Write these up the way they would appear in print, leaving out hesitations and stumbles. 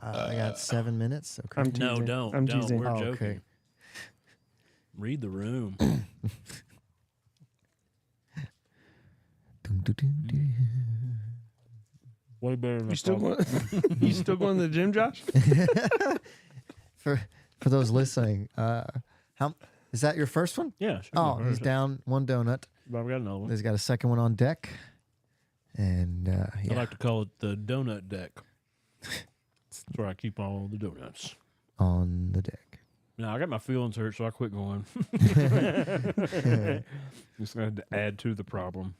I got 7 minutes. Okay. I'm No, teasing. don't. I'm Don't. teasing. We're Oh, joking. okay. Read the room. Way better than You still going? You still going to the gym, Josh? For those listening, how is that your first one? Yeah. Sure. Oh, he's down one donut. I've got another one. He's got a second one on deck, and I yeah, like to call it the donut deck. That's where I keep all the donuts. on the deck. Now I got my feelings hurt, so I quit going. Just had to add to the problem.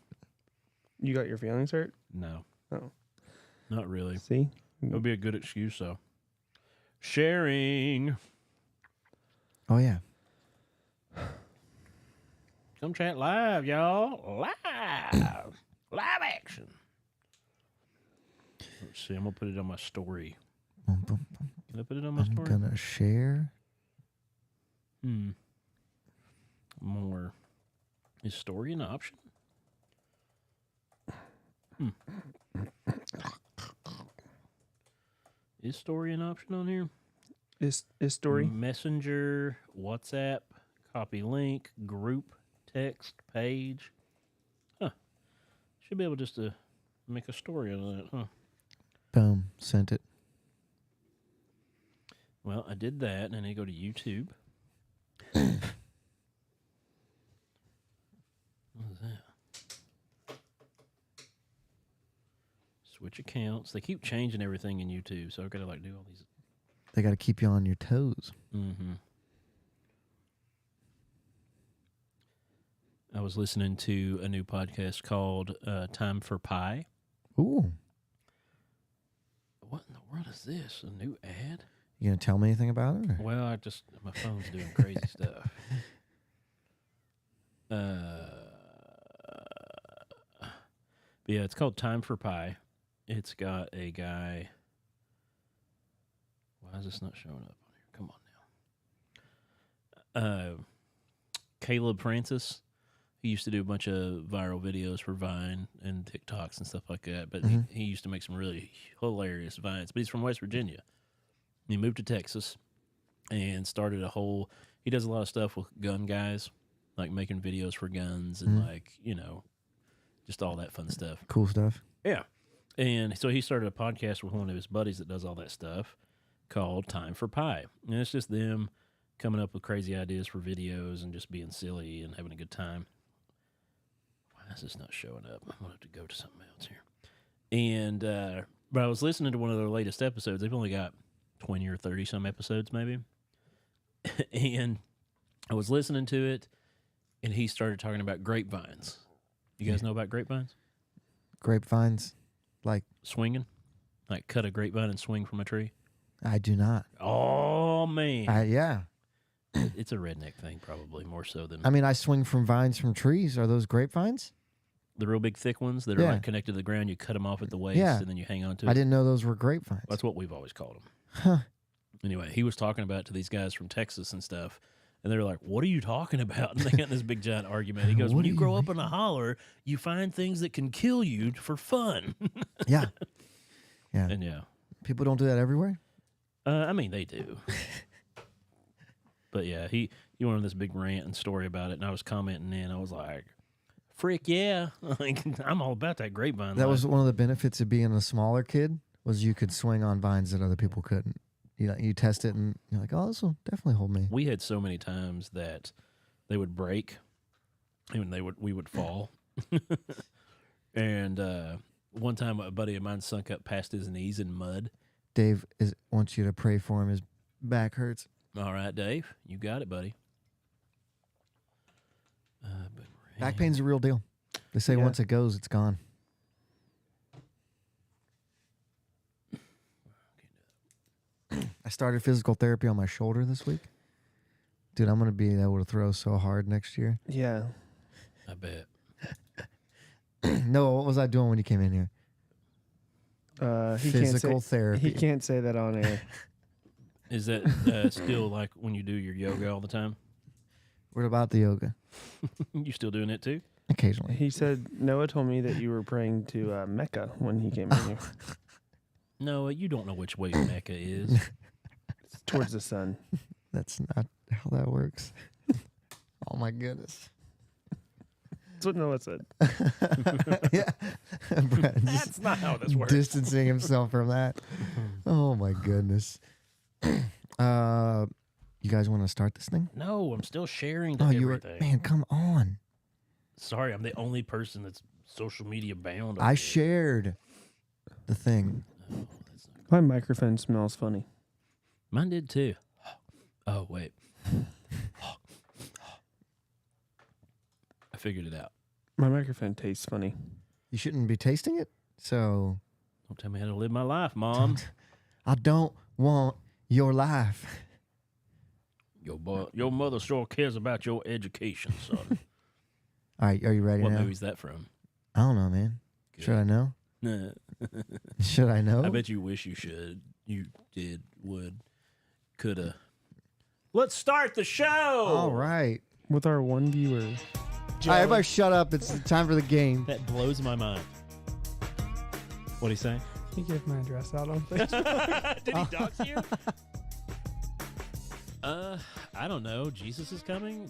You got your feelings hurt? No. Oh. Not really. See? It would be a good excuse, though. Sharing. Oh yeah, Come chat live, y'all. Live. Live action. Let's see. I'm going to put it on my story. Boom, boom, boom. Can I put it on my I'm story? gonna share. More. Is story an option? Is story an option on here? Is story? Messenger, WhatsApp, copy link, group, text, page. Huh. Should be able just to make a story out of that, huh? Boom, sent it. Well, I did that, and then I go to YouTube. What is that? Switch accounts. They keep changing everything in YouTube, so I've got to do all these. They got to keep you on your toes. Mm-hmm. I was listening to a new podcast called Time for Pie. Ooh, What in the world is this? A new ad? you gonna tell me anything about it? Or? Well, my phone's doing crazy stuff. But yeah, it's called Time for Pie. It's got a guy. Why is this not showing up on here? Come on now. Caleb Francis. He used to do a bunch of viral videos for Vine and TikToks and stuff like that. But he used to make some really hilarious Vines. But he's from West Virginia. He moved to Texas and started a whole. He does a lot of stuff with gun guys, like making videos for guns and just all that fun stuff. Cool stuff. Yeah. And so he started a podcast with one of his buddies that does all that stuff called Time for Pie. And it's just them coming up with crazy ideas for videos and just being silly and having a good time. Why is this not showing up? I'm going to have to go to something else here. And, but I was listening to one of their latest episodes. They've only got 20 or 30 some episodes maybe. And I was listening to it and he started talking about grapevines. You guys know about grapevines? Grapevines, like Swinging? Like cut a grapevine and swing from a tree? I do not. Oh, man. Yeah. It's a redneck thing probably more so than I mean, I swing from vines from trees. Are those grapevines? the real big thick ones that are Yeah. like connected to the ground. You cut them off at the waist Yeah. and then you hang on to it. I didn't know those were grapevines. That's what we've always called them. Huh. Anyway, he was talking about it to these guys from Texas and stuff. And they're like, what are you talking about? And they got in this big giant argument. He goes, What when do you you grow up in a holler, you find things that can kill you for fun. Yeah. Yeah. And yeah. People don't do that everywhere? I mean, they do. But yeah, he went on this big rant and story about it. And I was commenting in. I was like, frick yeah. Like, I'm all about that grapevine. That life. was one of the benefits of being a smaller kid was you could swing on vines that other people couldn't. You test it and you're like, oh, this will definitely hold me. We had so many times that they would break and we would fall. And one time a buddy of mine sunk up past his knees in mud. Dave wants you to pray for him. His back hurts. All right, Dave, you got it, buddy. Back pain's a real deal. They say Yeah. once it goes, it's gone. I started physical therapy on my shoulder this week. Dude, I'm going to be able to throw so hard next year. Yeah. I bet. No, what was I doing when you came in here? Physical therapy. He can't say that on air. Is that still like when you do your yoga all the time? What about the yoga? You still doing it too? Occasionally. He said Noah told me that you were praying to Mecca when he came in here. No, you don't know which way Mecca is. It's towards the sun. That's not how that works. Oh my goodness. That's what Noah said. Yeah. Brad just That's not how this works. distancing himself from that. Oh my goodness. You guys want to start this thing? No, I'm still sharing to Oh, you were, everything. man, come on. Sorry, I'm the only person that's social media bound. I shared the thing. Oh, that's not... My microphone smells funny. Mine did too. Oh, wait. I figured it out. My microphone tastes funny. You shouldn't be tasting it. So Don't tell me how to live my life, Mom. I don't want your life. Your mother sure cares about your education, son. All right, are you ready What now? movie's that from? I don't know, man. Good. Should I know? Nah. Should I know? I bet you wish you should. You did, would, coulda. Let's start the show. All right. With our one viewer. All right, everybody shut up. It's time for the game. That blows my mind. What'd he say? He gave my address out on Facebook. Did he dox you? I don't know. Jesus is coming.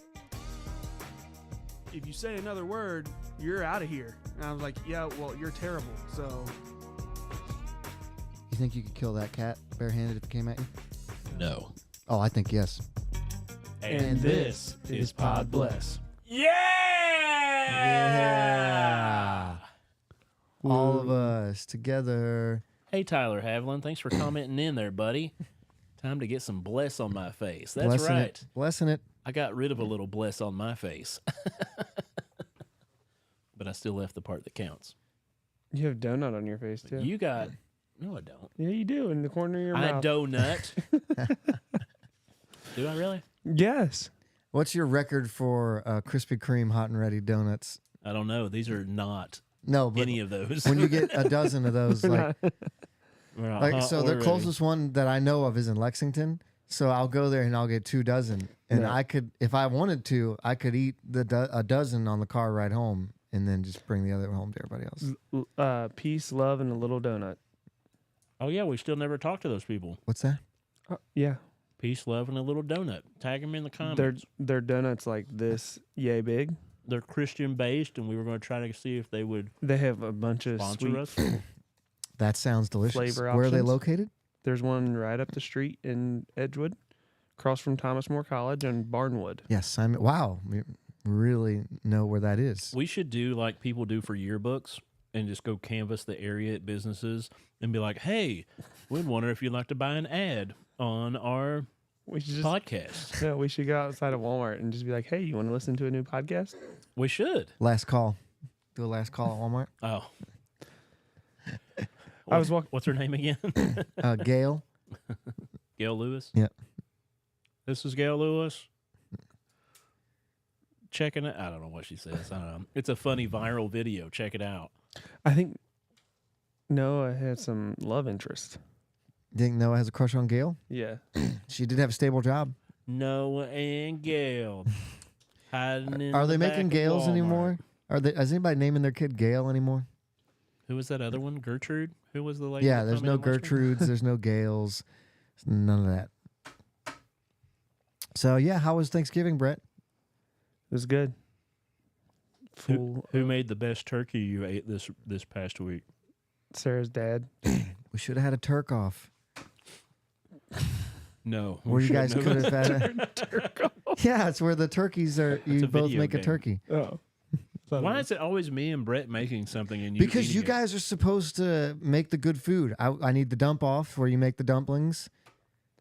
If you say another word, you're out of here. And I was like, yeah, well, you're terrible. So You think you could kill that cat barehanded if it came at you? No. Oh, I think yes. And this is Pod Bless. Yeah! Yeah. All of us together. Hey, Tyler Havlin. Thanks for commenting in there, buddy. Time to get some bless on my face. That's Blessing right. it. Blessing it. I got rid of a little bless on my face. But I still left the part that counts. You have donut on your face, too. You got... No, I don't. Yeah, you do, in the corner of your I mouth. donut. Do I really? Yes. What's your record for Krispy Kreme hot and ready donuts? I don't know. These are not No, but any of those. when you get a dozen of those, like We're not Like hot so, or the ready. closest one that I know of is in Lexington. So I'll go there and I'll get 2 dozen, and Yeah. I could, if I wanted to, I could eat a dozen on the car ride home, and then just bring the other home to everybody else. Peace, love, and a little donut. Oh, yeah. We still never talked to those people. What's that? Yeah. Peace, love, and a little donut. Tag them in the They're comments. donuts like this, yay big. They're Christian based, and we were going to try to see if they would They have a bunch of sponsor sweet. us. That sounds delicious. Flavor Where are they options? located? There's one right up the street in Edgewood, across from Thomas More College and Barnwood. Yes, I'm. Wow, we really know where that is. We should do like people do for yearbooks and just go canvass the area at businesses and be like, hey, we'd wonder if you'd like to buy an ad on our We should just podcast. yeah, we should go outside of Walmart and just be like, hey, you want to listen to a new podcast? We should. Last call. Do a last call at Walmart. Oh. I was walking. What's her name again? Gail. Gail Lewis? Yep. This is Gail Lewis. Checking it. I don't know what she says. I don't know. It's a funny viral video. Check it out. I think Noah had some love interest. Didn't Noah has a crush on Gail. Yeah. She did have a stable job. Noah and Gail. Hiding in Are the they back making of Gales Walmart. anymore? Is anybody naming their kid Gail anymore? Who was that other one? Gertrude? Who was the lady? Yeah, that there's no commented on my screen? Gertrudes, there's no Gales, none of that. So yeah, how was Thanksgiving, Brett? It was good. Who Full. made the best turkey you ate this past week? Sarah's dad. We should have had a Turk off. No. Where we you guys shouldn't could have. have had a Yeah, it's where the turkeys are. You a both video make a game. turkey. Oh. Why is it always me and Brett making something and you Because eating you it? guys are supposed to make the good food. I need the dump off where you make the dumplings.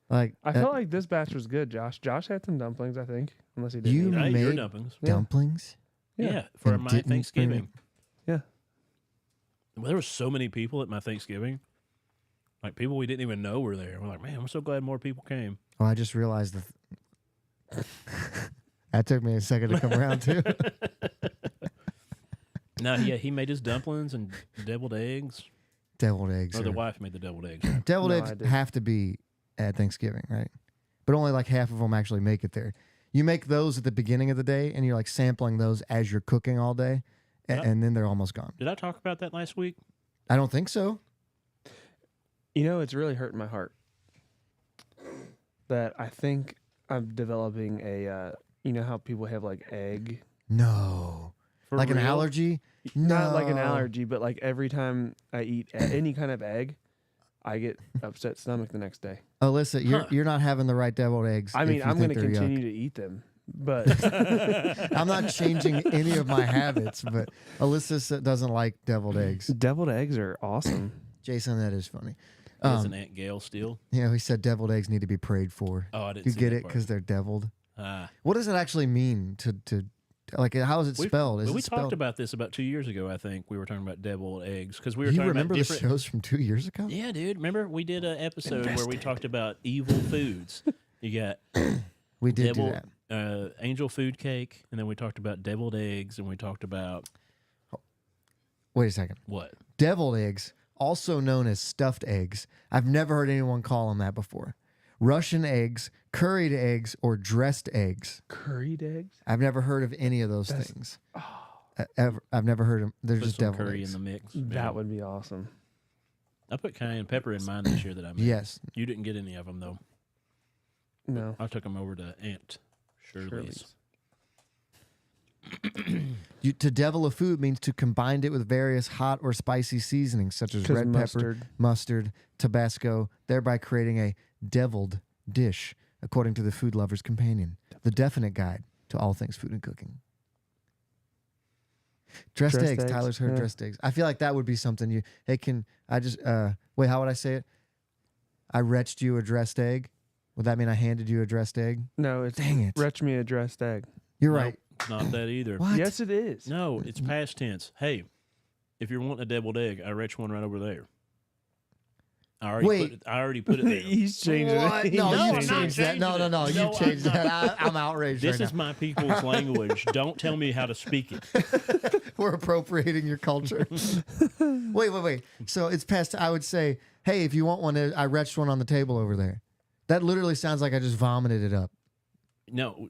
Like I felt like this batch was good, Josh. Josh had some dumplings, I think. Unless he didn't. You eat I them. ate your made dumplings. Yeah. dumplings. Yeah, for And my didn't bring Thanksgiving. Yeah. Well, there were so many people at my Thanksgiving. Like people we didn't even know were there. We're like, man, I'm so glad more people came. Oh, I just realized that. That took me a second to come around too. No, yeah, he made his dumplings and deviled eggs. Deviled eggs. Or the are- wife made the deviled eggs. Right? Deviled No, eggs I didn't. have to be at Thanksgiving, right? But only like half of them actually make it there. You make those at the beginning of the day, and you're like sampling those as you're cooking all day. and then they're almost gone. Did I talk about that last week? I don't think so. You know, it's really hurting my heart that I think I'm developing a. You know how people have like egg, No. For Like an real? allergy? not like an No. allergy, but like every time I eat any kind of egg, I get upset stomach the next day. Alyssa, Huh. you're not having the right deviled eggs. I if mean, you I'm think going to they're continue yuck. to eat them, but I'm not changing any of my habits, but Alyssa doesn't like deviled eggs. deviled eggs are awesome. Jason, that is funny. Is an Aunt Gail still? You know, he said deviled eggs need to be prayed for. Oh, I didn't You see get that it part. because they're deviled. Ah. What does it actually mean to like? How is it spelled? Is we it spelled? talked about this about 2 years ago, I think. We were talking about deviled eggs because we were You talking remember about the different. shows from 2 years ago? Yeah, dude. Remember we did an episode where we talked about evil foods. You got We did devil, do that. angel food cake, and then we talked about deviled eggs, and we talked about Wait a second. what? Deviled eggs, also known as stuffed eggs. I've never heard anyone call them that before. Russian eggs, curried eggs, or dressed eggs. Curried eggs? I've never heard of any of those things. Ever. I've never heard of. They're Put just some deviled curry eggs. in the mix. That would be awesome. I put cayenne pepper in mine this year that I made. Yes. You didn't get any of them though. No. I took them over to Aunt Shirley's. To devil a food means to combine it with various hot or spicy seasonings such as 'Cause red mustard. pepper, mustard, Tabasco, thereby creating a deviled dish, according to the Food Lover's Companion, the definite guide to all things food and cooking. Dressed eggs. Tyler's heard yeah. dressed eggs. I feel like that would be something you. Hey, can I just wait? How would I say it? I retched you a dressed egg. Would that mean I handed you a dressed egg? No, it's Dang it! retch me a dressed egg. You're Nope, right. Not that either. What? Yes, it is. No, it's past tense. Hey, if you're wanting a deviled egg, I retch one right over there. I already put it there. He's changing What? it. No, No, you I'm not changed that. No, changing no, it. no. No, You changed I'm that. I'm outraged This right is my people's language. Don't tell me how to speak it. now. We're appropriating your culture. Wait. So it's past. I would say, hey, if you want one, I retched one on the table over there. That literally sounds like I just vomited it up. No,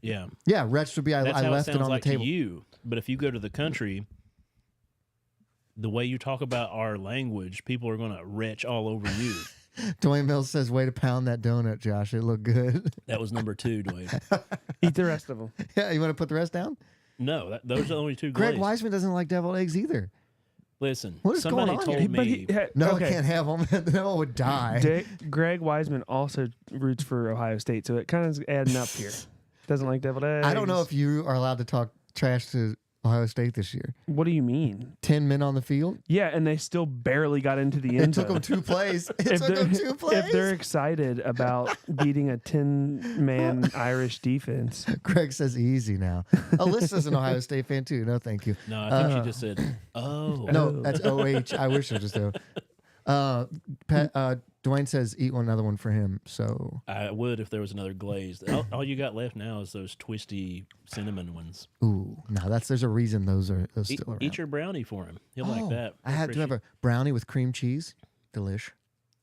yeah. Yeah, retched would be I That's how left it it sounds on like the table. to you. But if you go to the country, the way you talk about our language, people are going to retch all over you. Dwayne Mills says, way to pound that donut, Josh. It looked good. That was number 2, Dwayne. Eat the rest of them. Yeah, you want to put the rest down? No, those are the only 2 Greg glazed. Wiseman doesn't like deviled eggs either. Listen, What is somebody going on told here? me. No, okay. I can't have them. Noah would die. Greg Wiseman also roots for Ohio State, so it kind of is adding up here. Doesn't like deviled eggs. I don't know if you are allowed to talk trash to Ohio State this year. What do you mean? 10 men on the field. Yeah, and they still barely got into the It end took zone. them 2 plays. It If took them they're- 2 plays. If they're excited about beating a 10-man Irish defense, Greg says easy now. Alyssa's an Ohio State fan too. No, thank you. No, I think she just said, oh. No, that's OH. I wish it was just O. Dwayne says eat another one for him. So, I would if there was another glazed. All you got left now is those twisty cinnamon ones. ooh, no, there's a reason those still around. Eat your brownie for him. He'll like Oh, that. I had to have a brownie with cream cheese. Delish.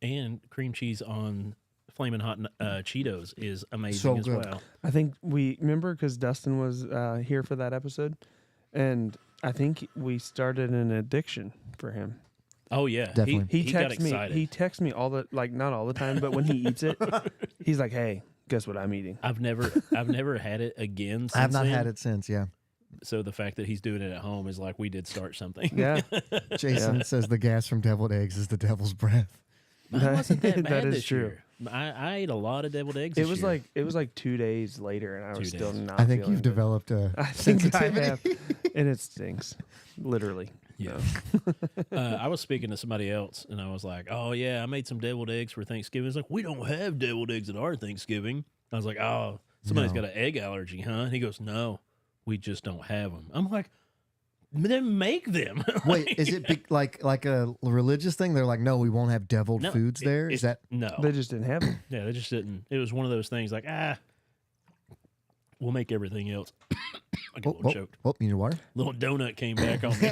And cream cheese on Flamin' Hot Cheetos is amazing So as good. well. I think we remember because Dustin was here for that episode, and I think we started an addiction for him. Oh yeah, Definitely. He got texts me. excited. He texts me all the not all the time, but when he eats it, he's like, "Hey, guess what I'm eating?" I've never had it again. Since I have not then. had it since. Yeah. So the fact that he's doing it at home is like we did start something. Yeah, Jason says the gas from deviled eggs is the devil's breath. Mine wasn't that bad That is this true. year. I ate a lot of deviled eggs. it this was year. like 2 days later, and I 2 was still days. not. I think feeling you've good. developed a I think I sensitivity. have, and it stinks, literally. Yeah. I was speaking to somebody else, and I was like, "Oh yeah, I made some deviled eggs for Thanksgiving." It's like we don't have deviled eggs at our Thanksgiving. I was like, "Oh, somebody's No. got an egg allergy, huh?" And he goes, "No, we just don't have them." I'm like, "Then make them." Wait, is it like a religious thing? They're like, no, we won't have deviled No, foods there. Is that no? They just didn't have it. Yeah, they just didn't. It was one of those things like, we'll make everything else. I got a little choked. Oh, you need water? Little donut came back on me.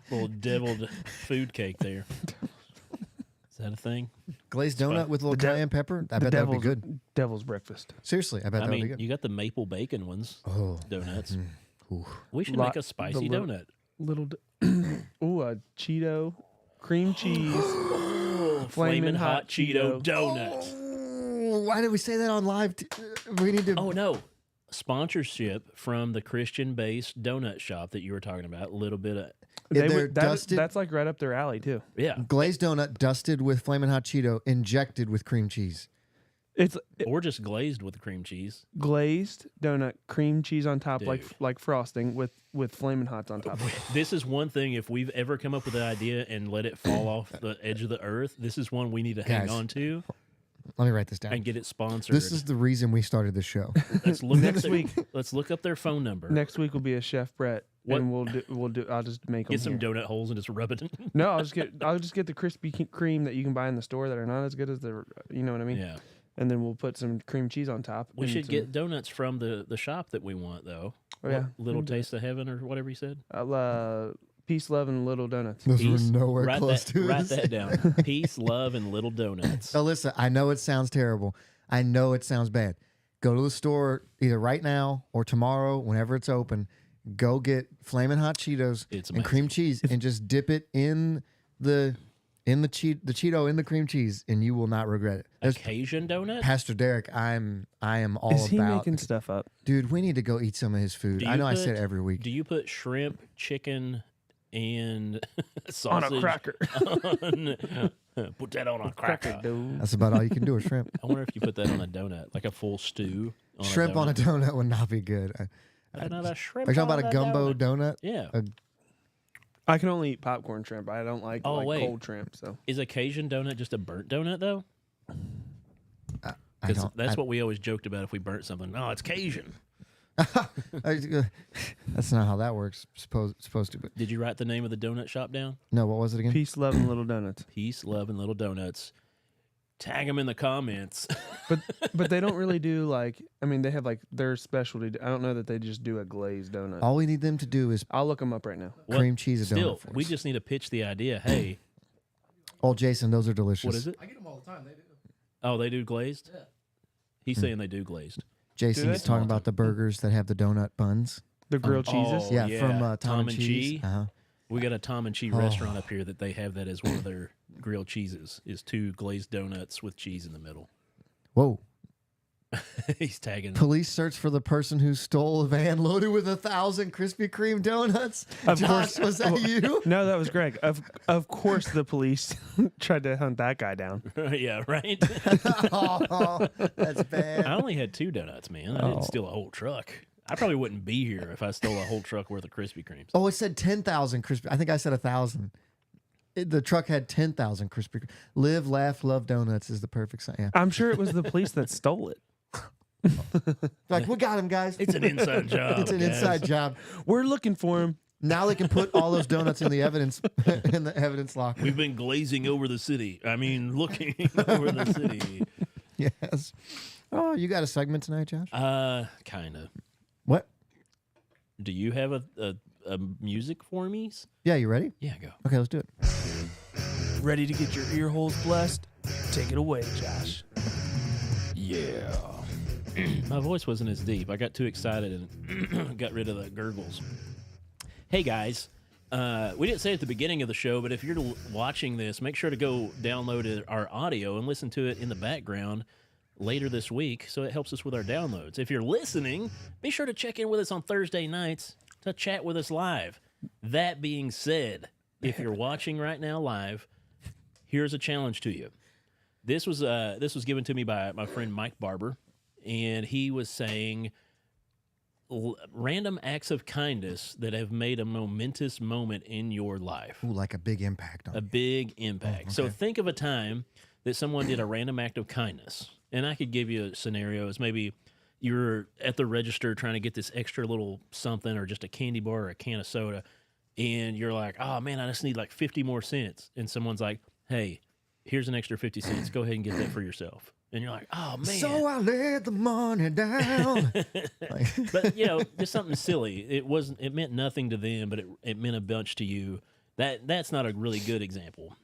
Little deviled food cake there. Is that a thing? Glazed donut with a little The de- cayenne pepper? I The bet that would be devil's- good. Devil's breakfast. Seriously, I bet I that would be mean, good. you got the maple bacon ones, Oh, donuts. ooh. We should Lot- make a spicy the little- donut. Little. Ooh, a Cheeto cream cheese. Flamin' hot Cheeto donuts. Oh, why did we say that on live? We need to. Oh no, sponsorship from the Christian-based donut shop that you were talking about. A little bit of They're dusted. That's like right up their alley too. yeah, Glazed donut dusted with Flamin' Hot Cheeto, injected with cream cheese. It's or just glazed with cream cheese. glazed donut, cream cheese on top, Dude. like frosting with Flamin' Hots on top. This is one thing. If we've ever come up with an idea and let it fall off the edge of the earth, this is one we need to hang Guys. on to Let me write this down. and get it sponsored. This is the reason we started the show. Let's look Next up their, week. Let's look up their phone number. Next week will be a Chef Brett, What? and we'll do. I'll just make them. Get some donut holes and just rub it in. No, I'll just get the crispy cream that you can buy in the store that are not as good as the. You know what I mean? Yeah. And then we'll put some cream cheese on top. We and should some- get donuts from the shop that we want, though. Oh, yeah. Little We can do Taste of Heaven or whatever you said. Peace, love, and little donuts. Those Peace. were nowhere write close that, to Write us. that down. Peace, love, and little donuts. Alyssa, I know it sounds terrible. I know it sounds bad. Go to the store either right now or tomorrow, whenever it's open. Go get Flamin' Hot Cheetos It's and cream cheese, and just dip it in the Cheeto in the cream cheese, and you will not regret it. There's Cajun donut? Pastor Derek. I am all Is he about. making stuff up? Dude, we need to go eat some of his food. Do I you know I put- say it every week. Do you put shrimp, chicken, and On sausage a cracker. put that on a cracker. dude. That's about all you can do with shrimp. I wonder if you put that on a donut, like a full stew. On Shrimp on a donut would not be good. Not a shrimp. Are you talking on about a gumbo donut? Yeah. I can only eat popcorn shrimp. I don't like, Oh, wait. cold shrimp. So Is a Cajun donut just a burnt donut though? I Because don't. that's what we always joked about if we burnt something. Oh, it's Cajun. That's not how that works. Supposed to, but Did you write the name of the donut shop down? no. What was it again? peace, love, and little donuts. Peace, love, and little donuts. Tag them in the comments. But they don't really do like. I mean, they have like their specialty. I don't know that they just do a glazed donut. All we need them to do is I'll look them up right now. What- cream cheese a Still, donut for we us. just need to pitch the idea. Hey, Oh, Jason, those are delicious. what is it? I get them all the time. They do. Oh, they do glazed? Yeah. He's saying they do glazed. Jason's they? talking about the burgers that have the donut buns. The grilled cheeses. Oh, Yeah, yeah. from Tom, Tom and and Cheese. Chi? Uh-huh. We got a Tom and Chi Oh. restaurant up here that they have that as one of their grilled cheeses is 2 glazed donuts with cheese in the middle. Whoa! He's tagging. Police search for the person who stole a van loaded with 1,000 Krispy Kreme donuts. Of Josh, course. was that you? No, that was Greg. Of course, the police tried to hunt that guy down. Yeah, right. Oh, that's bad. I only had 2 donuts, man. I didn't steal a whole truck. I probably wouldn't be here if I stole a whole truck worth of Krispy Kremes. Oh, it said 10,000 Krispy. I think I said 1,000. The truck had 10,000 Krispy Kreme. Live, laugh, love donuts is the perfect sign. Yeah. I'm sure it was the police that stole it. Like, we got him, guys. It's an inside job. It's an guys. inside job. We're looking for him. Now they can put all those donuts in the evidence locker. We've been glazing over the city. I mean, looking over the city. Yes. Oh, you got a segment tonight, Josh? Kind of. What? Do you have a music for me? Yeah, you ready? Yeah, go. Okay, let's do it. Ready to get your ear holes blessed? Take it away, Josh. Yeah. My voice wasn't as deep. I got too excited and got rid of the gurgles. Hey, guys. We didn't say it at the beginning of the show, but if you're watching this, make sure to go download our audio and listen to it in the background later this week, so it helps us with our downloads. If you're listening, be sure to check in with us on Thursday nights to chat with us live. That being said, if you're watching right now live, here's a challenge to you. This was given to me by my friend Mike Barber, and he was saying random acts of kindness that have made a momentous moment in your life. Ooh, like a big impact on A big impact. So think of a time that someone did a random act of kindness. And I could give you scenarios. Maybe you're at the register trying to get this extra little something or just a candy bar or a can of soda. And you're like, oh, man, I just need like 50 more cents. And someone's like, hey, here's an extra 50 cents. Go ahead and get that for yourself. And you're like, oh, man. So I laid the money down. But, you know, just something silly. It meant nothing to them, but it meant a bunch to you. That's not a really good example.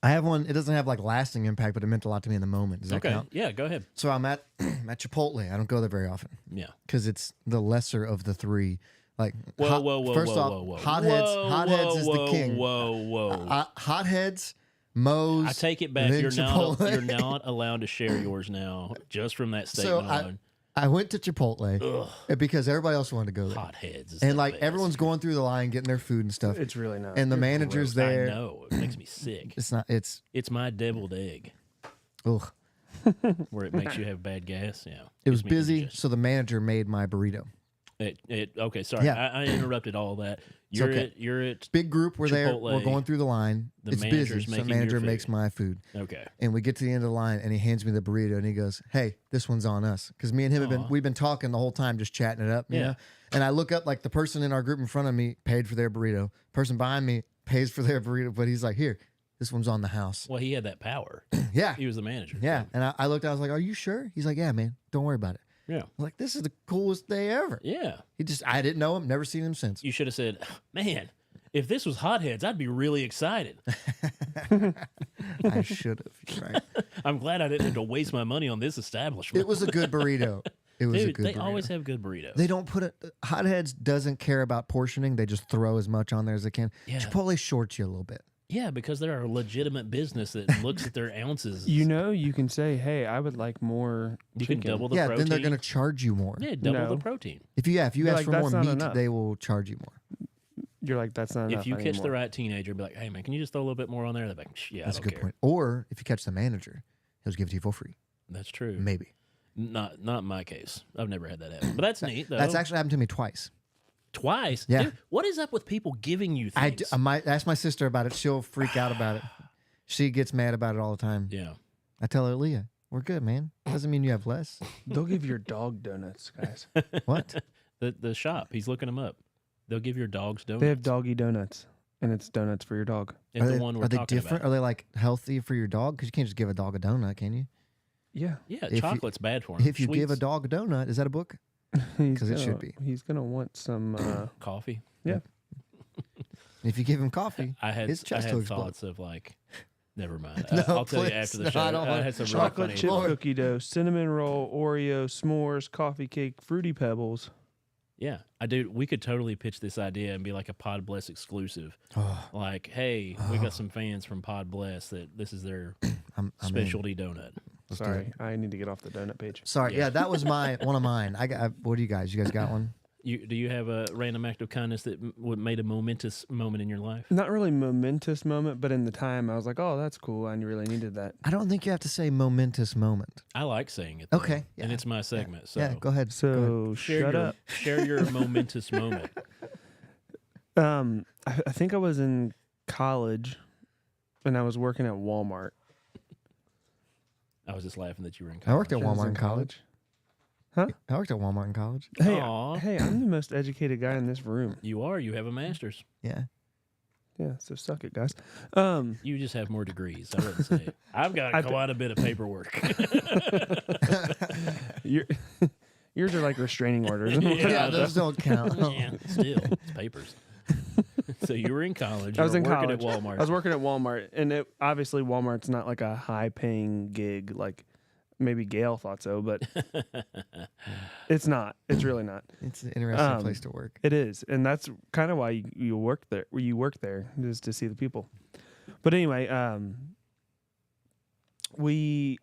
I have one. It doesn't have like lasting impact, but it meant a lot to me in the moment. Does that Okay. count? Yeah, go ahead. So I'm at Chipotle. I don't go there very often Yeah. because it's the lesser of the three. Like, Whoa, first off, whoa. Hotheads is the king. Whoa. Hotheads, Moe's. I take it back. then You're Chipotle. not allowed to share yours now, just from that statement alone. I went to Chipotle because everybody else wanted to go there. Hotheads. Is And the like best. ''s everyone's going through the line, getting their food and stuff. It's really not. And the manager's gross. there. I know. It makes me sick. It's not. It's. It's my deviled egg, Ugh. where it makes you have bad gas. Yeah. It was Gives me busy, indigestion. so the manager made my burrito. Okay, sorry. Yeah. I interrupted all that. It's okay. You're at Big group. We're there. We're Chipotle. going through the line. The It's manager's busy. So the making your manager food. makes my food. okay. And we get to the end of the line, and he hands me the burrito, and he goes, "Hey, this one's on us." Because me and him Aw. we've been talking the whole time, just chatting it up. You Yeah. know? And I look up, like the person in our group in front of me paid for their burrito. Person behind me pays for their burrito, but he's like, "Here, this one's on the house." Well, he had that power. Yeah, He was the manager. yeah. And I looked, I was like, "Are you sure?" He's like, "Yeah, man. Don't worry about it." Yeah. I'm like, this is the coolest day ever. Yeah. I didn't know him, never seen him since. You should have said, "Man, if this was Hotheads, I'd be really excited." I should have. Right. I'm glad I didn't have to waste my money on this establishment. It was a good burrito. It was a Dude, good they burrito. always have good burritos. They don't put it. Hotheads doesn't care about portioning. They just throw as much on there as they can. Yeah. Chipotle shorts you a little bit. Yeah, because they're a legitimate business that looks at their ounces. You know, you can say, "Hey, I would like more You chicken." can double the Yeah, protein. then they're going to charge you more. Yeah, double No. the protein. If you You're ask like, for "That's more not meat, enough." they will charge you more. You're like, "That's not enough." If you catch the anymore." right teenager, be like, "Hey, man, can you just throw a little bit more on there?" They're like, "Yeah, That's I a don't good care." point. Or if you catch the manager, he'll give it to you for free. That's true. Maybe. Not in my case. I've never had that happen. But that's neat, though. That's actually happened to me twice. Twice? Yeah. Dude, what is up with people giving you things? I might ask my sister about it. She'll freak out about it. She gets mad about it all the time. Yeah. I tell her, "Leah, we're good, man. Doesn't mean you have less." They'll give your dog donuts, guys. What? The shop, he's looking them up. They'll give your dogs donuts. They have doggy donuts, and it's donuts for your dog. It's Are the they, one we're are they talking different? about. Are they like healthy for your dog? Because you can't just give a dog a donut, can you? Yeah, Yeah, you- chocolate's bad for him. If you give a Sweets, dog a donut, is that a book? because 'Cause it should be. He's gonna want some. coffee. If you give him coffee, I had his chest will explode. thoughts of like, never mind. No, I'll tell you please. after the No, show. I don't want had some really chocolate funny- chip Lord. cookie dough, cinnamon roll, Oreo, s'mores, coffee cake, fruity pebbles. Yeah, we could totally pitch this idea and be like a Pod Bless exclusive. Oh, Like, hey, we got some fans from Pod Bless that this is their I'm in. specialty donut. Let's do Sorry, it. I need to get off the donut page. Sorry. Yeah. Yeah, that was one of mine. What do you guys? You guys got one? Do you have a random act of kindness that made a momentous moment in your life? Not really momentous moment, but in the time, I was like, "Oh, that's cool. I really needed that." I don't think you have to say momentous moment. I like saying it. Though, Okay, and yeah, it's my segment. So Yeah, go ahead. Go So shut up. Share your momentous moment. I think I was in college, and I was working at Walmart. I was just laughing that you were in college. I worked at I was Walmart in college. Huh? I worked at Walmart in college. Hey, Aw. hey, I'm the most educated guy in this room. You are. You have a master's. Yeah. Yeah, so suck it, guys. You just have more degrees. I wouldn't say. I've got I've- quite a bit of paperwork. Yours are like restraining orders. Yeah, those don't count. yeah, still, it's papers. So you were in college. I was you in were working college. at Walmart. I was working at Walmart, and obviously Walmart's not like a high-paying gig like maybe Gail thought so, but it's not. It's really not. It's an interesting Um, place to work. It is, and that's kind of why you work there. You work there is to see the people. But anyway, we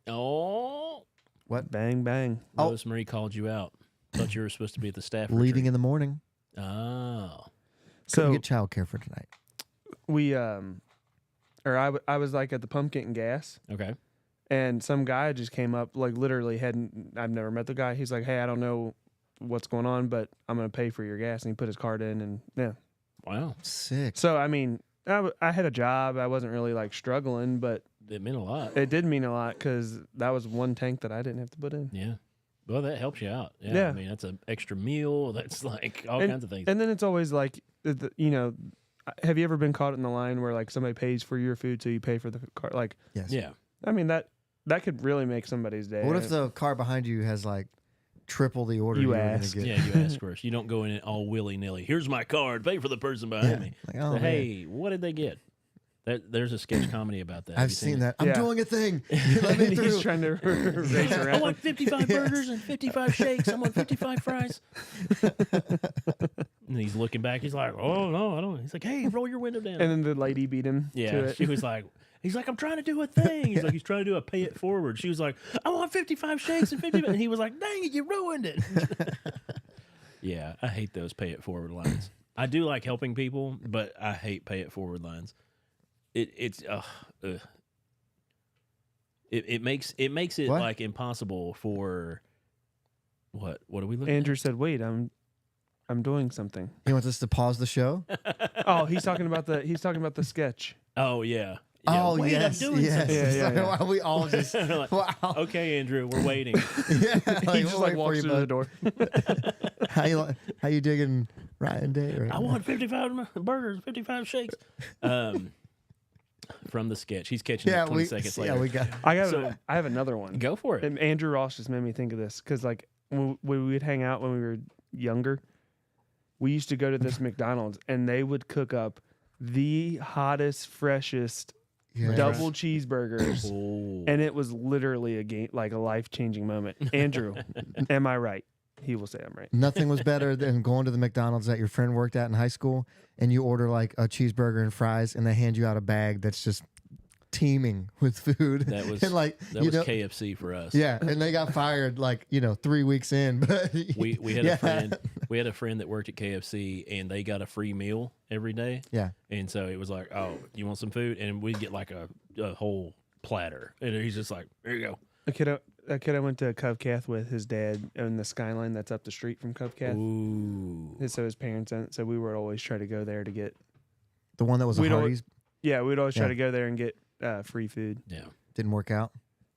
Oh, bang bang. Oh. Rosemary called you out. Thought you were supposed to be at the staff retreat. Leaving in the morning. Oh, Couldn't So get childcare for tonight. we I was like at the pump getting gas, okay. and some guy just came up, like literally I've never met the guy. He's like, "Hey, I don't know what's going on, but I'm gonna pay for your gas," and he put his card in, and yeah. Wow, Sick. So I mean, I had a job. I wasn't really like struggling, but it meant a lot. it did mean a lot because that was one tank that I didn't have to put in. Yeah. Well, that helps you out. Yeah. Yeah. I mean, that's an extra meal. That's like all kinds of things. And then it's always like, have you ever been caught in the line where like somebody pays for your food so you pay for the car? Like, Yes. Yeah. I mean that could really make somebody's day. What if the car behind you has like triple the order You were gonna ask. get? Yeah, you ask first. You don't go in it all willy nilly. Here's my card. Pay for the person behind Yeah. me. Like, oh, So, man. hey, what did they get? There's a sketch comedy about that. Have I've you seen it? that. I'm Yeah. doing a thing. Let me And he's through. trying to race I around. want 55 burgers and 55 shakes. I want 55 fries. And he's looking back. He's like, oh, no, I don't. He's like, hey, roll your window down. And then the lady beat him to yeah, it. she was like, he's like, I'm trying to do a thing. He's like, he's trying to do a pay it forward. She was like, I want 55 shakes and 50. And he was like, dang it, you ruined it. Yeah, I hate those pay it forward lines. I do like helping people, but I hate pay it forward lines. It makes it What? like impossible for what are we looking Andrew said, "Wait, I'm doing something." He wants us to pause the show. Oh, he's talking about the sketch. at? Oh yeah. Oh Wait, yes, I'm doing yes. something. Yeah, It's yeah, like, yeah. wow, we all just Like, wow. okay, Andrew, we're waiting. Yeah, He just we'll like wait for walks you, through the bud. door. How you digging Ryan Day? Right I now? want 55 burgers, 55 shakes. From the sketch, he's catching Yeah, it 20 seconds later. Yeah, we got. I So- have another one. Go for it. And Andrew Ross just made me think of this because like when we would hang out when we were younger, we used to go to this McDonald's and they would cook up the hottest, freshest Yeah. double cheeseburgers, Oh. and it was literally like a life changing moment. Andrew, am I right? He will say I'm right. Nothing was better than going to the McDonald's that your friend worked at in high school, and you order like a cheeseburger and fries, and they hand you out a bag that's just teeming with food. That was and like that you was know, KFC for us. yeah, and they got fired like 3 weeks in. But We had yeah. a friend that worked at KFC and they got a free meal every day. Yeah, And so it was like, oh, you want some food? And we'd get like a whole platter. And he's just like, there you go. A kid I went to Covcath with, his dad owned the Skyline that's up the street from Covcath. Ooh. And so his parents owned it, so we would always try to go there to get. the one that was a We'd al- Hardee's Yeah, we'd always try Yeah. to go there and get free food. Yeah. didn't work out.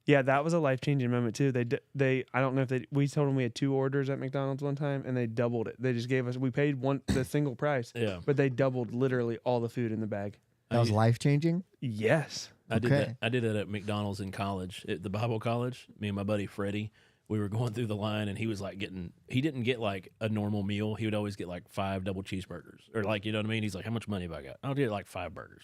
Yeah, that was a life changing moment too. They I don't know if we told them we had 2 orders at McDonald's one time and they doubled it. They just gave us, we paid the single price, Yeah. but they doubled literally all the food in the bag. That was life changing. Yes. I did Okay. that. I did that at McDonald's in college, at the Bible college. Me and my buddy Freddie, we were going through the line, and he was like he didn't get like a normal meal. He would always get like 5 double cheeseburgers, or like, you know what I mean. He's like, how much money have I got? I'll get like 5 burgers.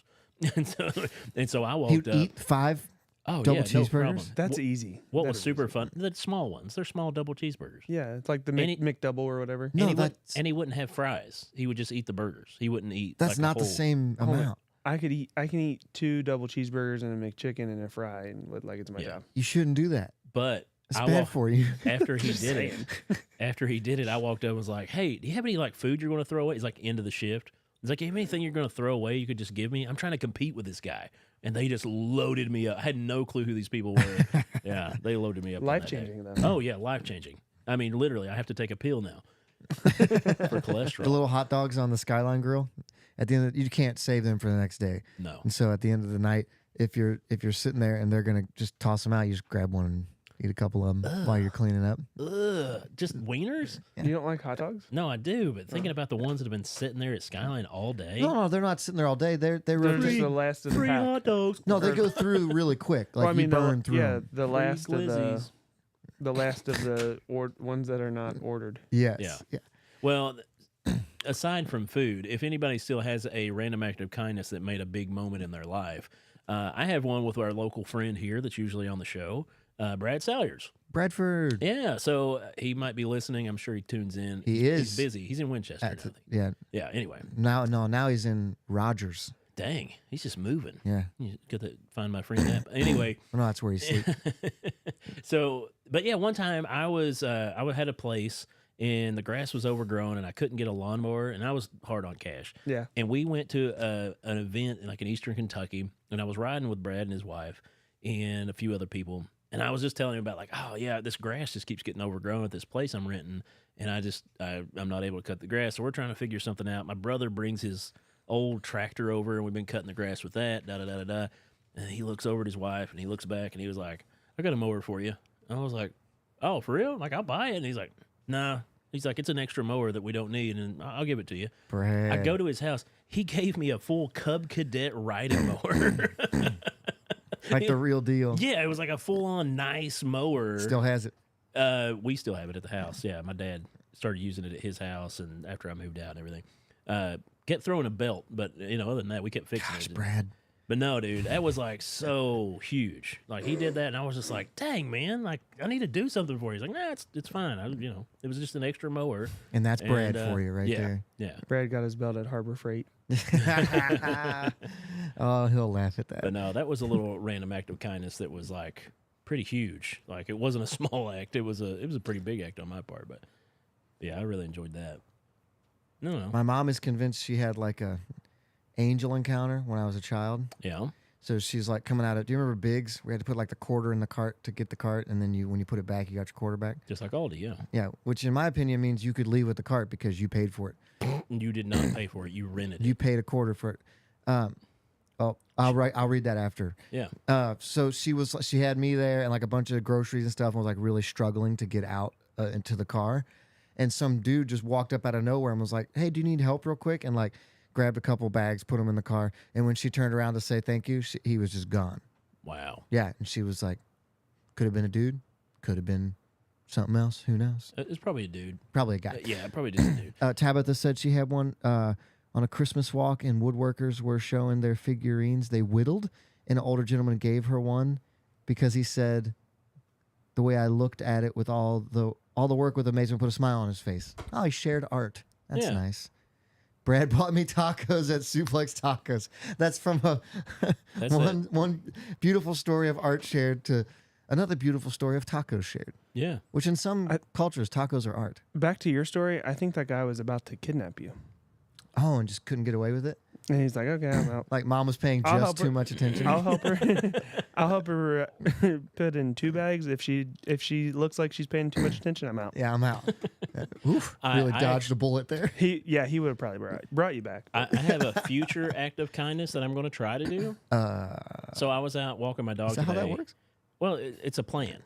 and so I walked You'd up. eat 5 Oh double yeah, cheeseburgers? no problem. That's easy. What That was is super easy. fun? The small ones. They're small double cheeseburgers. Yeah, it's like the And he- McDouble or whatever. No, and he wouldn't have fries. He would just eat the burgers. He wouldn't eat. that's like, a not the whole- same Hold on. amount. I can eat 2 double cheeseburgers and a McChicken and a fry and would like it's my Yeah. job. You shouldn't do that. But It's I bad walked, for you. after he Just did it. After he did it, I walked up and was like, "Hey, do you have any like food you're going to throw away?" He's like, "End of the shift." He's like, "You have anything you're going to throw away? You could just give me." I'm trying to compete with this guy, and they just loaded me up. I had no clue who these people were. Yeah, they loaded me up. on that Life day. changing though. Oh yeah, life changing. I mean, literally, I have to take a pill now for cholesterol. The little hot dogs on the Skyline Grill. At the end, you can't save them for the next day. No. And so at the end of the night, if you're sitting there and they're gonna just toss them out, you just grab one and eat a couple of them while you're cleaning up. Ugh, just wieners? You don't like hot dogs? No, I do. But thinking about the ones that have been sitting there at Skyline all day. No, they're not sitting there all day. They They're rotate. just the last of the Free pack. hot dogs. No, they go through really quick. Like Well, I mean, you burn through. yeah, them. the Free last of glizzies. the last of the ones that are not ordered. Yes. Yeah. Yeah. Well, aside from food, if anybody still has a random act of kindness that made a big moment in their life, I have one with our local friend here that's usually on the show, Brad Salyers. Bradford. Yeah, so he might be listening. I'm sure he tunes in. He He's is. busy. He's in Winchester, I think. Yeah. Yeah, anyway. Now he's in Rogers. Dang, he's just moving. Yeah. You got to find my friend app. Anyway, No, that's where he sleeps. so, but yeah, one time I had a place and the grass was overgrown and I couldn't get a lawnmower and I was hard on cash. Yeah. And we went to an event like in Eastern Kentucky and I was riding with Brad and his wife and a few other people. And I was just telling him about like, oh yeah, this grass just keeps getting overgrown at this place I'm renting. And I'm not able to cut the grass. So we're trying to figure something out. My brother brings his old tractor over and we've been cutting the grass with that, da-da-da-da-da. And he looks over at his wife and he looks back and he was like, I got a mower for you. And I was like, oh, for real? Like, I'll buy it. And he's like, nah. He's like, it's an extra mower that we don't need and I'll give it to you. Brad. I go to his house. He gave me a full Cub Cadet riding mower. like the real deal. Yeah, it was like a full-on nice mower. Still has it. We still have it at the house. Yeah, my dad started using it at his house and after I moved out and everything. Kept throwing a belt, but other than that, we kept fixing Gosh, it. Brad. But no, dude, that was like so huge. Like he did that, and I was just like, "Dang, man! Like I need to do something for you." He's like, "Nah, it's fine. It was just an extra mower." And that's Brad And, for you right yeah, there. Yeah. Brad got his belt at Harbor Freight. Oh, he'll laugh at that. But no, that was a little random act of kindness that was like pretty huge. Like it wasn't a small act. It was a pretty big act on my part. But yeah, I really enjoyed that. No. My mom is convinced she had like a angel encounter when I was a child. Yeah. So she's like coming out of. Do you remember Biggs? We had to put like the quarter in the cart to get the cart, and then when you put it back, you got your quarter back. Just like Aldi, yeah. Yeah, which in my opinion means you could leave with the cart because you paid for it. You did not pay for it. You rented it. You paid a quarter for it. I'll read that after. Yeah. So she had me there and like a bunch of groceries and stuff, and was like really struggling to get out into the car, and some dude just walked up out of nowhere and was like, "Hey, do you need help real quick?" And like grabbed a couple bags, put them in the car, and when she turned around to say thank you, he was just gone. Wow. Yeah, and she was like, "Could have been a dude, could have been something else. Who knows? It's probably a dude. Probably a guy." Yeah, probably just a dude. Tabitha said she had one on a Christmas walk, and woodworkers were showing their figurines they whittled, and an older gentleman gave her one because he said, "The way I looked at it with all the work with amazement put a smile on his face." Oh, he shared art. That's Yeah. nice. Brad bought me tacos at Suplex Tacos. That's from That's one beautiful story of art shared to another beautiful story of tacos shared. Yeah. Which in some cultures, tacos are art. Back to your story, I think that guy was about to kidnap you. Oh, and just couldn't get away with it? And he's like, okay, I'm out. Like mom was paying I'll just help too her. much attention. I'll help her. I'll help her put in 2 bags. If she looks like she's paying too much attention, I'm out. Yeah, I'm out. Oof, really I dodged a bullet there. He would have probably brought you back. I have a future act of kindness that I'm going to try to do. So I was out walking my dog Is that today. how that works? Well, it's a plan.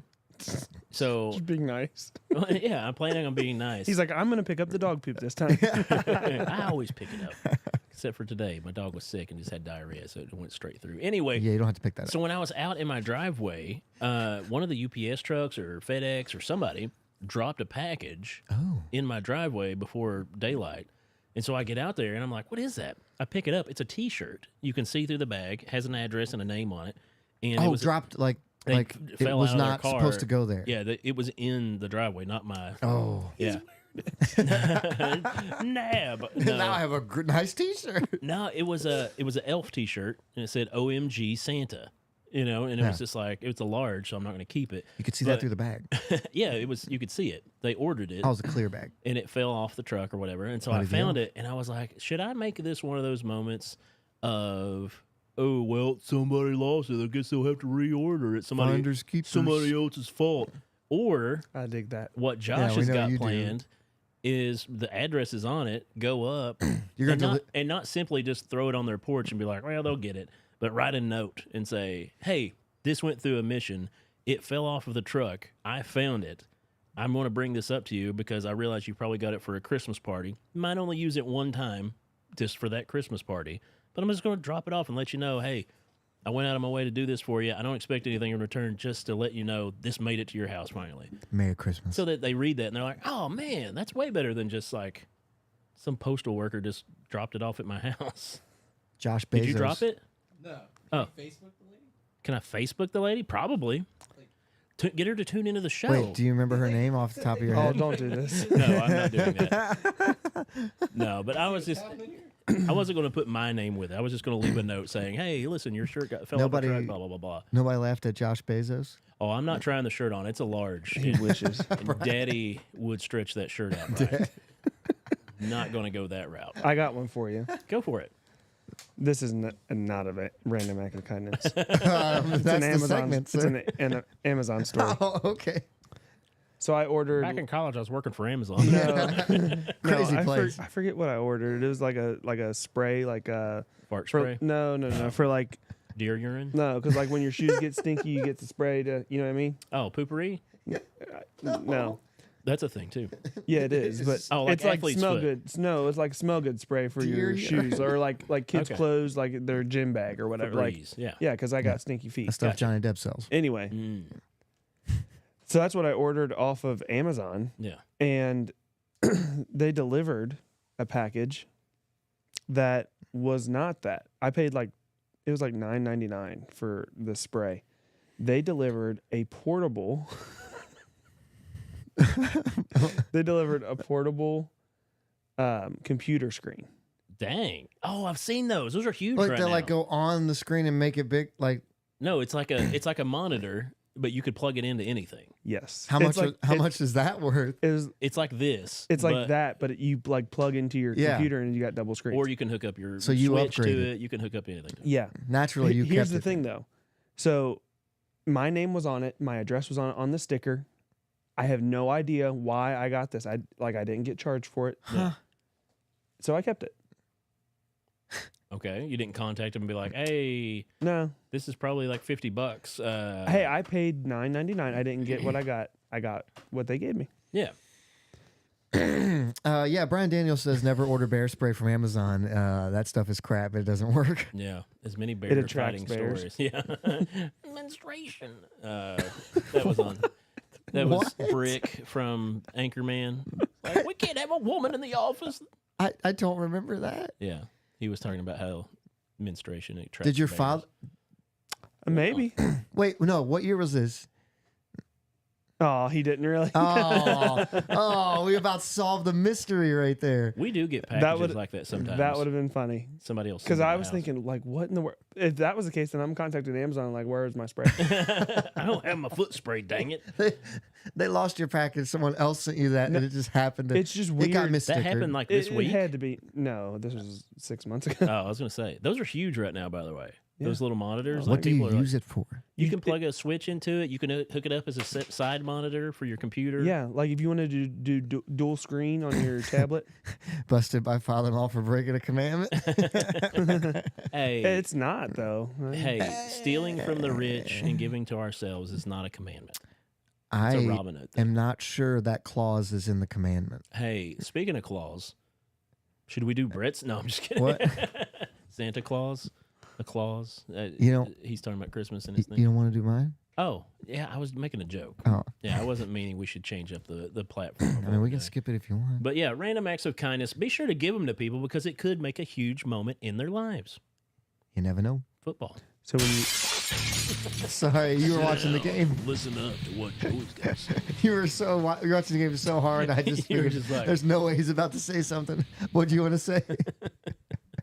So Just being nice. yeah, I'm planning on being nice. He's like, I'm gonna pick up the dog poop this time. I always pick it up, except for today. My dog was sick and just had diarrhea, so it went straight through. Anyway, Yeah, you don't have to pick that so up. when I was out in my driveway, one of the UPS trucks or FedEx or somebody dropped a package in my driveway before daylight. And so I get out there and I'm like, what is that? I pick it up. It's a T-shirt. You can see through the bag, has an address and a name on it. And it was dropped like they it fell was out of their not car. supposed to go there. Yeah, it was in the driveway, not my. Oh. Yeah. Nab. No. Now I have a nice T-shirt. No, it was a elf T-shirt, and it said "OMG Santa," and it was just like it was a large, so I'm not going to keep it. You could see But- that through the bag. Yeah, it was. You could see it. They ordered it, Oh, it was a clear bag. and it fell off the truck or whatever. And so Not I a deal. found it, and I was like, should I make this one of those moments of, oh well, somebody lost it. I guess they'll have to reorder it. Finders keepers. Somebody else's fault, or I dig that. what Yeah, Josh we has know got you do. planned is the address is on it. Go up, You're and, gonna not, and not simply just throw it on their porch and be like, well, they'll get it, but write a note and say, hey, this went through a mission. It fell off of the truck. I found it. I'm going to bring this up to you because I realize you probably got it for a Christmas party. You might only use it one time just for that Christmas party, but I'm just going to drop it off and let you know, hey, I went out of my way to do this for you. I don't expect anything in return, just to let you know this made it to your house finally. Merry Christmas. So that they read that and they're like, oh man, that's way better than just like some postal worker just dropped it off at my house. Josh Bezos. Did you drop it? No. Oh. Facebook the lady? Can I Facebook the lady? Probably. Get her to tune into the show. Wait, do you remember her name off the top of your Oh, head? don't do this. No, I'm not doing that. No, but I was just, I wasn't going to put my name with it. I was just going to leave a note saying, hey, listen, your shirt fell off the Nobody- truck, blah, blah, blah, blah. Nobody laughed at Josh Bezos? Oh, I'm not trying the shirt on. It's a large. He wishes. And Daddy would stretch that shirt out right. Not going to go that route. I got one for you. Go for it. This is not a random act of kindness. It's That's an the Amazon. segment, It's sir. an Amazon story. Oh, okay. So I ordered. Back in college, I was working for Amazon. Crazy place. I forget what I ordered. It was like a spray, like a Fart for, spray, no, for like deer urine. no, because like when your shoes get stinky, you get the spray to, you know what I mean? Oh, poopery. No, That's a thing too. yeah, it is, but Oh, like it's like athlete's smell foot. good. No, it's like smell good spray for your Dear- shoes, or like kids' Okay. clothes, like their gym bag or whatever. Like Febreze, yeah. yeah, because I got stinky feet. That's stuff Gotcha. Johnny Depp sells. Anyway, Mm, so that's what I ordered off of Amazon. yeah. And they delivered a package that was not that. I paid like it was like $9.99 for the spray. They delivered a portable. They delivered a portable computer screen. Dang. Oh, I've seen those. Those are huge Like right they now. like go on the screen and make it big. Like No, it's like a monitor, but you could plug it into anything. Yes. how It's much? like, How much is that worth? It's like this. It's like but- that, but you like plug into your Yeah. computer and you got double screens. Or you can hook up your So you switch to upgraded. it. You can hook up anything. yeah. Naturally, you Here's kept the it. thing, though. So my name was on it. My address was on the sticker. I have no idea why I got this. I didn't get charged for it. Huh. So I kept it. Okay. You didn't contact them and be like, hey, No. this is probably like $50. Hey, I paid $9.99. I didn't get what I got. I got what they gave me. Yeah. Yeah, Brian Daniels says never order bear spray from Amazon. That stuff is crap. It doesn't work. Yeah. As many bear attracts fighting bears. stories. Yeah. Menstruation. That was on. That was What? Brick from Anchorman. Like, we can't have a woman in the office. I don't remember that. Yeah. He was talking about how menstruation attracts Did your bears. father? Maybe. Wait, no. What year was this? Oh, he didn't really. Oh, we about solved the mystery right there. We do get That packages would- like that sometimes. That would have been funny. Somebody else. Because sends it I to was the house. thinking, like, what in the world? If that was the case, then I'm contacting Amazon. Like, where is my spray? I don't have my foot spray, dang it. They lost your package. Someone else sent you that, and it just happened. To, It's just it got weird. misstickered. That happened like this it week. had to be. No, this was 6 months ago. Oh, I was going to say, those are huge right now, by the way. Those little monitors. What like, do you people are like- use it for? You can plug a switch into it. You can hook it up as a side monitor for your computer. Yeah, like if you want to do dual screen on your tablet, Busted by father-in-law for breaking a commandment. Hey, it's not though. hey, stealing from the rich and giving to ourselves is not a commandment. It's a I Robin Hood thing. am not sure that clause is in the commandment. Hey, speaking of claws, should we do Brett's? No, I'm just kidding. What? Santa Claus? A clause? You know- he's talking about Christmas and his thing. You don't want to do mine? Oh, yeah, I was making a joke. Oh, Yeah, I wasn't meaning we should change up the platform. of I mean, we what can day. skip it if you want. But yeah, random acts of kindness. Be sure to give them to people because it could make a huge moment in their lives. You never know. Football. So when you Sorry, you were watching the game. Listen up to what Joey's got to say. You were you're watching the game so hard. I just You were figured just like- there's no way he's about to say something. What do you want to say?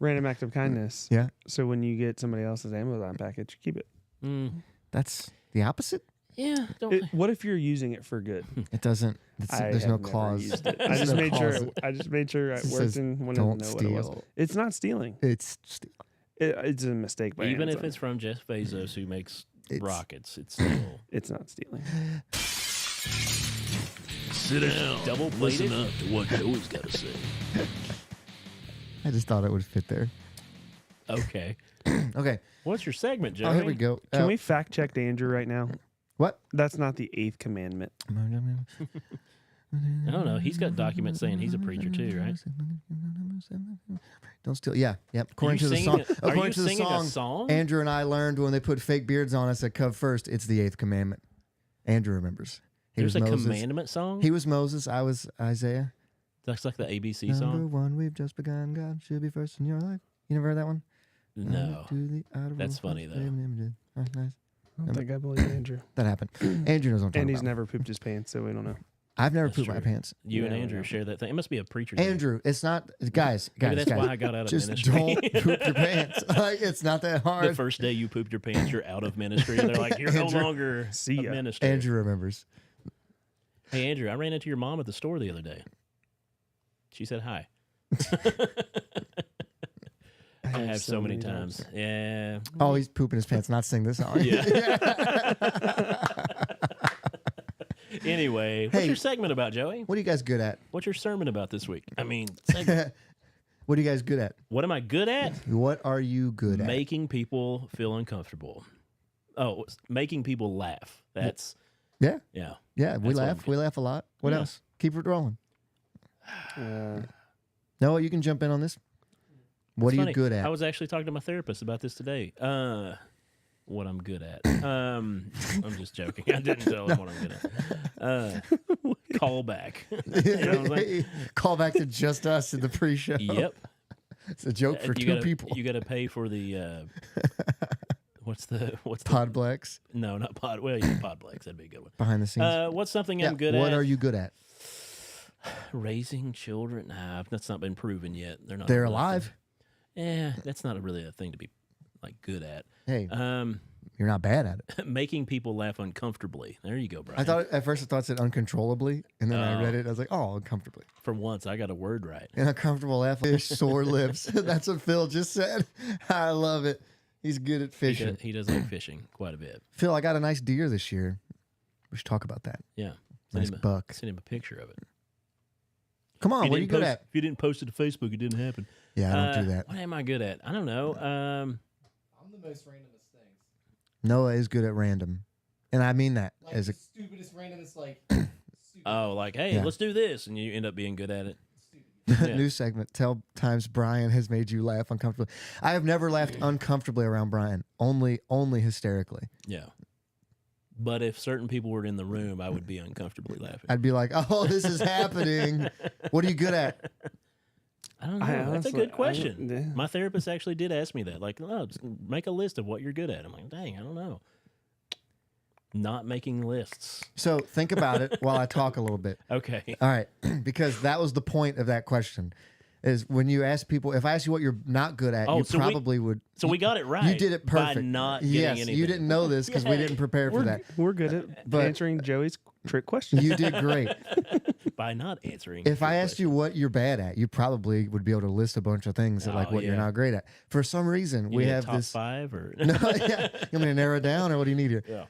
random act of kindness. Yeah, So when you get somebody else's Amazon package, keep it. that's the opposite. Yeah. Don't What if you're using it for good? It doesn't. There's no have never clause. used it. There's I just no made clause. sure. I just made sure it It worked says, and wanted to "Don't know what it was. steal." It's not stealing. It's It's a mistake by Even if Amazon. it's from Jeff Bezos who makes It's- rockets, it's still It's not stealing. sit down. Double plated. Listen up to what Joey's got to say. I just thought it would fit there. Okay. Okay. What's your segment, Joey? Oh, here we go. Can we fact check Andrew right now? What? That's not the 8th commandment. I don't know. He's got documents saying he's a preacher too, right? Don't steal. Yeah. Yep. According to the singing song. a- are you According to the singing a song, song? Andrew and I learned when they put fake beards on us at Cub First, it's the 8th commandment. Andrew remembers. He There's was a Moses. commandment song? He was Moses. I was Isaiah. That's like the ABC Number song? one, we've just begun. God should be first in your life. You never heard that one? No. To the outer That's world, funny, though. slave and image. Oh, nice. I don't think I believe Andrew. That happened. Andrew knows what I'm talking And he's about. never pooped his pants, so we don't know. I've never That's pooped my true. pants. You and Yeah, Andrew yeah. share that thing. It must be a preacher thing. Andrew, it's not. Guys, Maybe guys, that's guys. why I got out of Just ministry. don't poop your pants. Like, it's not that The hard. first day you pooped your pants, you're out of ministry. And they're like, you're Andrew, no longer see a ya. minister. Andrew remembers. Hey, Andrew, I ran into your mom at the store the other day. She said hi. I have so many times. Yeah. Oh, he's pooping his pants. Not sing this song. Yeah. Anyway, what's Hey. your segment about, Joey? What are you guys good at? What's your sermon about this week? I mean, segment. What are you guys good at? What am I good at? What are you good at? Making people feel uncomfortable. Oh, making people laugh. That's Yeah, yeah. yeah. We That's what I'm laugh. We laugh a lot. What Yeah. else? Keep it rolling. Uh, Noah, you can jump in on this. What It's are funny. you good at? I was actually talking to my therapist about this today. What I'm good at. I'm just joking. I didn't tell him what I'm good at. Call back. You know what I'm saying? Call back to just us in the pre-show. Yep. It's a joke for You two gotta, people. You got to pay for the what's the Podplex no, not pod. Well, yeah, Podplex. That'd be a good one. behind the scenes. What's something Yeah, I'm good what at? are you good at? Raising children. Nah, that's not been proven yet. They're not. They're really a alive. thing. Yeah, that's not really a thing to be like good at. Hey, Um, you're not bad at it. making people laugh uncomfortably. There you go, Brian. I thought at first I thought it said uncontrollably, and then I Oh. read it. I was like, oh, uncomfortably. for once I got a word right. An uncomfortable laugh, fish, sore lips. That's what Phil just said. I love it. He's good at fishing. He does like fishing quite a bit. Phil, I got a nice deer this year. We should talk about that. Yeah, Nice buck. Send him a picture of it. Come on, If you what are you didn't good post- at? If you didn't post it to Facebook, it didn't happen. Yeah, I don't do that. What am I good at? I don't know. I'm the most randomest things. Noah is good at random, and I mean that Like as a the stupidest randomest, like. stupid. Oh, like, hey, Yeah. let's do this, and you end up being good at it. Stupid. Yeah. new segment. Tell times Brian has made you laugh uncomfortably. I have never laughed uncomfortably around Brian. Only hysterically. Yeah. But if certain people were in the room, I would be uncomfortably laughing. I'd be like, "Oh, this is happening. What are you good at?" I don't know. I That's a honestly- good question. yeah. My therapist actually did ask me that. Like, no, just make a list of what you're good at. I'm like, dang, I don't know. Not making lists. So think about it while I talk a little bit. Okay. All right, because that was the point of that question. Is when you ask people, if I ask you what you're not good at, Oh, you so we- probably would. So we got it right. You did it perfect. By not getting yes, anything. you didn't know this because we didn't prepare for that. We're good at But- answering Joey's trick questions. You did great. By not answering. If I asked you what you're bad at, you probably would be able to list a bunch of things that like Oh, what you're yeah. not great at. For some reason, you we need a have top this. 5 or No, yeah. You want me to narrow it down, or what do you need here? yeah.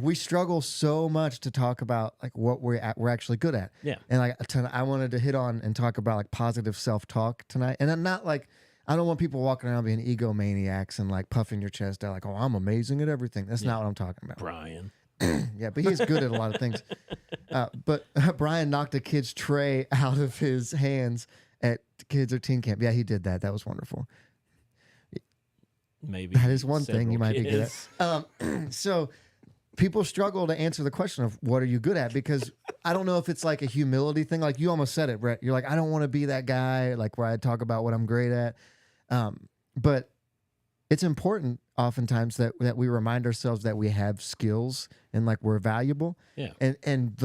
We struggle so much to talk about like what we're actually good at. Yeah. And like I wanted to hit on and talk about like positive self-talk tonight. And I'm not like I don't want people walking around being egomaniacs and like puffing your chest out like, oh, I'm amazing at everything. That's not what I'm talking about. Brian. Yeah, but he's good at a lot of things. But Brian knocked a kid's tray out of his hands at kids or teen camp. Yeah, he did that. That was wonderful. Maybe. That is one thing you several might be good kids. at. So people struggle to answer the question of what are you good at, because I don't know if it's like a humility thing. Like you almost said it, Brett. You're like, I don't want to be that guy like where I talk about what I'm great at. But it's important oftentimes that we remind ourselves that we have skills and like we're valuable. Yeah. And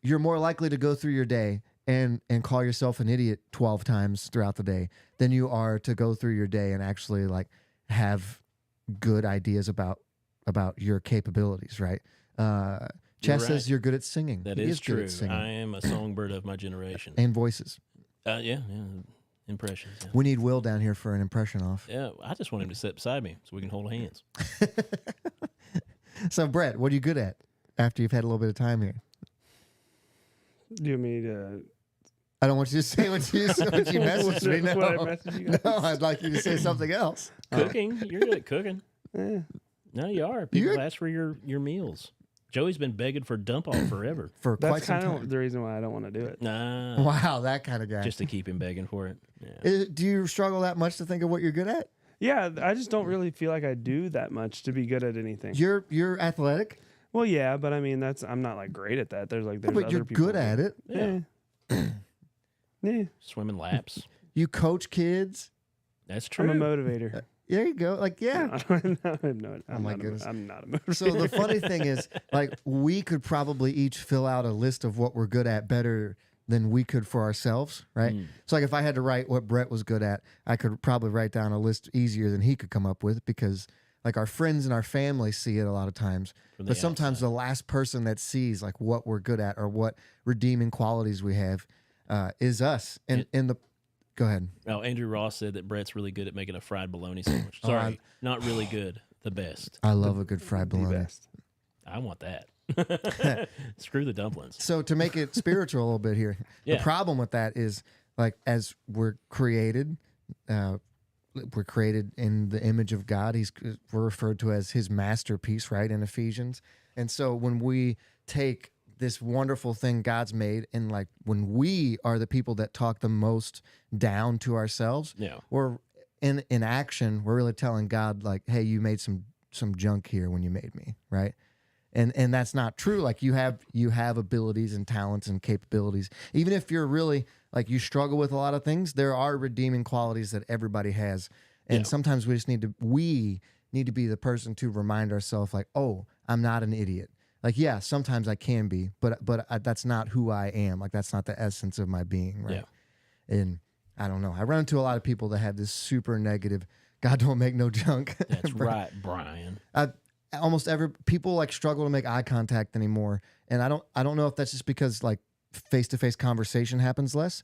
you're more likely to go through your day and call yourself an idiot 12 times throughout the day than you are to go through your day and actually like have good ideas about your capabilities, right? Chess right. says you're good at singing. That He is good true. at singing. I am a songbird of my generation. And voices. Yeah. Impressions. Yeah. We need Will down here for an impression off. Yeah, I just want him to sit beside me so we can hold hands. So, Brett, what are you good at after you've had a little bit of time here? Do you want me to? I don't want you to say what you messaged me. No. What I messaged you guys? No, I'd like you to say something else. Cooking. You're good at cooking. Eh. No, you are. People You're- ask for your meals. Joey's been begging for dump off forever. For quite That's some kind time. of the reason why I don't want to do it. Nah. Wow, that kind of guy. Just to keep him begging for it. Yeah. Do you struggle that much to think of what you're good at? Yeah, I just don't really feel like I do that much to be good at anything. You're athletic, Well, yeah, but I mean, I'm not like great at that. There's but other you're people good at it. Yeah. Yeah, Swimming laps. You coach kids. That's true. I'm a motivator. There you go. Like, yeah. I'm my not goodness. I'm not a motivator. So the funny thing is, like, we could probably each fill out a list of what we're good at better than we could for ourselves, right? So, like, if I had to write what Brett was good at, I could probably write down a list easier than he could come up with, because, like, our friends and our family see it a lot of times. From But the sometimes outside. the last person that sees, like, what we're good at or what redeeming qualities we have is us. And go ahead. Oh, Andrew Ross said that Brett's really good at making a fried bologna sandwich. Oh, Sorry, not really good. The best. I love a good fried the bologna. best. I want that. Screw the dumplings. So to make it spiritual a little bit here, the Yeah. problem with that is, like, as we're created in the image of God. We're referred to as His masterpiece, right, in Ephesians. And so when we take this wonderful thing God's made, and like when we are the people that talk the most down to ourselves, Yeah. we're in action. We're really telling God, like, "Hey, you made some junk here when you made me," right? And that's not true. Like you have abilities and talents and capabilities. Even if you're really like you struggle with a lot of things, there are redeeming qualities that everybody has. And sometimes we need to be the person to remind ourselves like, oh, I'm not an idiot. Like, yeah, sometimes I can be, but that's not who I am. Like that's not the essence of my being, right? Yeah. And I don't know. I run into a lot of people that have this super negative, God don't make no junk. That's right, Brian. Almost people like struggle to make eye contact anymore, and I don't know if that's just because like face-to-face conversation happens less.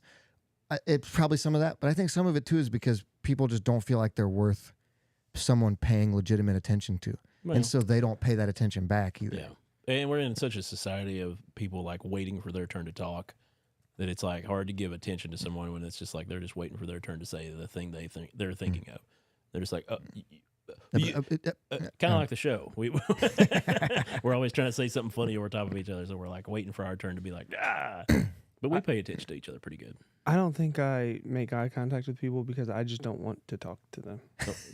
It's probably some of that, but I think some of it too is because people just don't feel like they're worth someone paying legitimate attention to, Well, and so they don't pay that attention back either. Yeah, and we're in such a society of people like waiting for their turn to talk that it's like hard to give attention to someone when it's just like they're just waiting for their turn to say the thing they're thinking of. They're just like, kind of like the show. We're always trying to say something funny over top of each other, so we're like waiting for our turn to be like, but we pay attention to each other pretty good. I don't think I make eye contact with people because I just don't want to talk to them.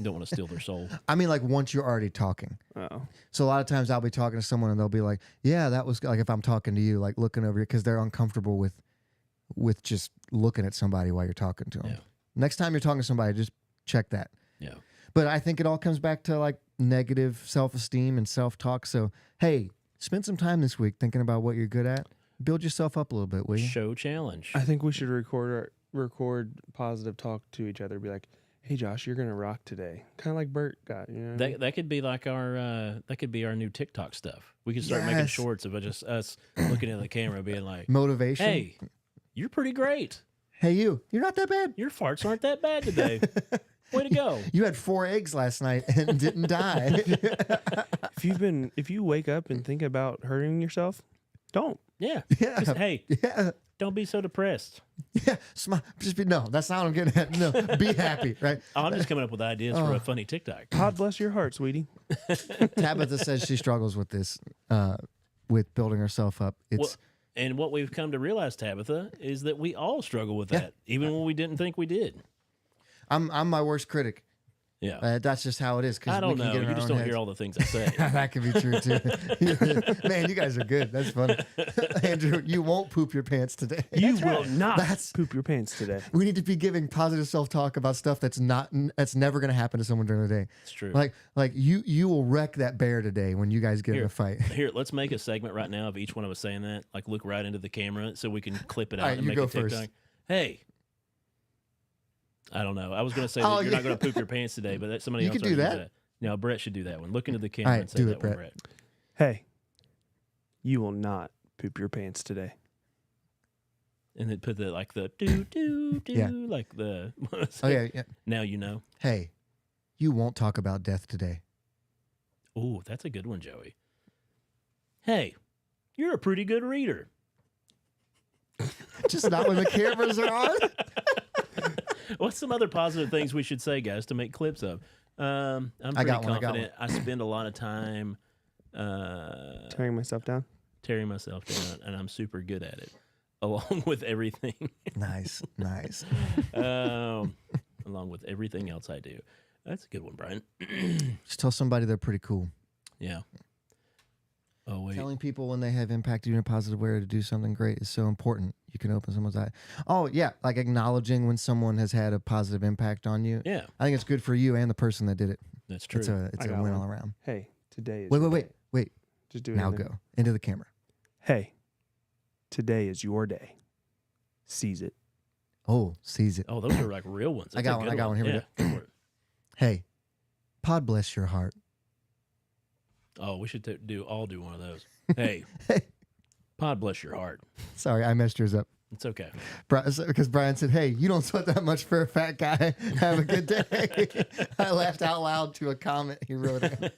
Don't want to steal their soul. I mean, like once you're already talking. Oh. So a lot of times I'll be talking to someone and they'll be like, yeah, that was like if I'm talking to you, like looking over you because they're uncomfortable with just looking at somebody while you're talking to them. Yeah. Next time you're talking to somebody, just check that. Yeah. But I think it all comes back to like negative self-esteem and self-talk. So, hey, spend some time this week thinking about what you're good at. Build yourself up a little bit, will you? Show challenge. I think we should record positive talk to each other. Be like, hey, Josh, you're gonna rock today. Kind of like Bert got. You know. That could be like our new TikTok stuff. We could start making Yes. shorts of just us looking at the camera, being like, Motivation. "Hey, you're pretty great. Hey, you're not that bad. Your farts aren't that bad today. Way to go." You had 4 eggs last night and didn't die. If you wake up and think about hurting yourself, don't. Yeah. Yeah. Just, hey, Yeah. don't be so depressed. Yeah. No, that's not what I'm getting at. No, be happy, right? Oh, I'm just coming up with ideas for a funny TikTok. God bless your heart, sweetie. Tabitha says she struggles with this, with building herself up. It's And what we've come to realize, Tabitha, is that we all struggle with that, even when we didn't think we did. I'm my worst critic. Yeah. That's just how it is. I don't know. You just don't hear all the things I say. That could be true too. Man, you guys are good. That's funny. Andrew, you won't poop your pants today. You will not That's- poop your pants today. We need to be giving positive self-talk about stuff that's never going to happen to someone during the day. It's true. Like you will wreck that bear today when you guys get in a fight. Here, let's make a segment right now of each one of us saying that. Like, look right into the camera so we can clip it out All right, and you make go a TikTok. first. Hey. I don't know. I was going to say that Oh, you're yeah. not going to poop your pants today, but that somebody You else could do already that. did No, Brett should do that one. Look into the camera All right, and say do that it, one, Brett. Brett. Hey, you will not poop your pants today. And then put the do do do Yeah. like the Oh yeah. Now you know. Hey, you won't talk about death today. Oh, that's a good one, Joey. Hey, you're a pretty good reader. Just not when the cameras are on. What's some other positive things we should say, guys, to make clips of? I'm pretty got one, I got confident. I spend a lot of time Tearing myself down. tearing myself down, and I'm super good at it, along with everything. Nice. Along with everything else I do. That's a good one, Brian. Just tell somebody they're pretty cool. Yeah. Oh wait. Telling people when they have impacted you in a positive way or to do something great is so important. You can open someone's eye. Oh, yeah. Like acknowledging when someone has had a positive impact on you. Yeah, I think it's good for you and the person that did it. that's true. It's a I win got one. all around. Hey, today is. Wait. your day. Just do it. Now in there. go into the camera. Hey, today is your day. Seize it. Oh, seize it. Oh, those are like real ones. I That's a got one, good I got one. Here we Yeah, go for it. Hey, pod bless your heart. Oh, we should do one of those. Hey, Hey. pod bless your heart. Sorry, I messed yours up. It's okay. Because Brian said, hey, you don't sweat that much for a fat guy. Have a good day. I laughed out loud to a comment he wrote in.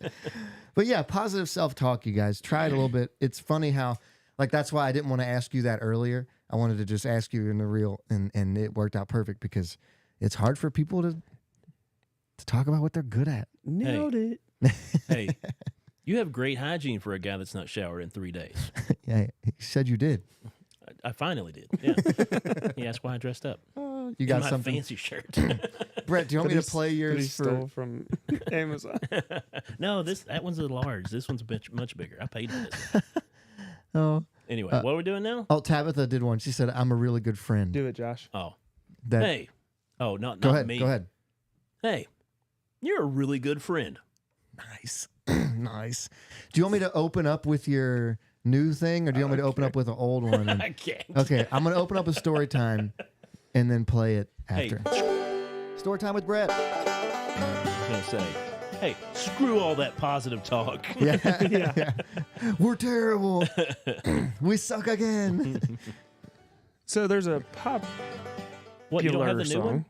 But yeah, positive self-talk, you guys. Try it a little bit. It's funny how, like, that's why I didn't want to ask you that earlier. I wanted to just ask you in the real, and it worked out perfect because it's hard for people to talk about what they're good at. Nailed it. Hey, you have great hygiene for a guy that's not showered in 3 days. Yeah, he said you did. I finally did. Yeah. He asked why I dressed up. You In got my something. fancy shirt. Brett, do you want me That to he- play that he yours for? stole from Amazon. No, that one's a large. This one's much bigger. I paid for this. Oh, Anyway, what are we doing now? oh, Tabitha did one. She said, "I'm a really good friend." Do it, Josh. Oh, That, hey. Oh, not go ahead. me. Go ahead. Hey, you're a really good friend. Nice, nice. Do you want me to open up with your new thing, or do you want me to open up with an old one? I can't. Okay, I'm gonna open up a story time, and then play it after. Story time with Brett. I was going to say, hey, screw all that positive talk. Yeah, yeah. We're terrible. We suck again. So there's a popular What, you don't have the new song. one?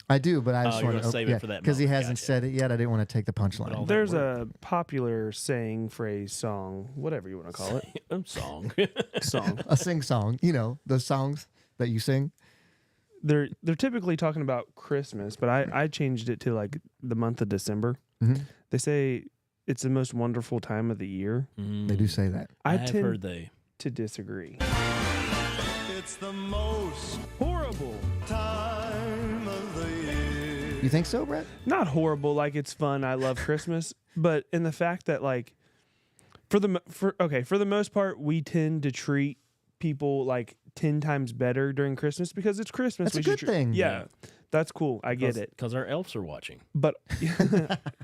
I do, but I just you're want gonna save it for that because he moment. hasn't Gotcha. said it yet. I didn't want to take the All punchline. that There's work. a popular saying, phrase, song, whatever you want to call it. Song. Song. A sing song, those songs that you sing. They're typically talking about Christmas, but I changed it to like the month of December. Mhm. They say it's the most wonderful time of the year. They do say that. I I have tend heard they. to disagree. It's the most Horrible. time of the year. You think so, Brett? Not horrible, like it's fun. I love Christmas, but in the fact that like for the most part, we tend to treat people like 10 times better during Christmas because it's Christmas. That's a We should good thing. Yeah, that's cool. I get it. Because our elves are watching. But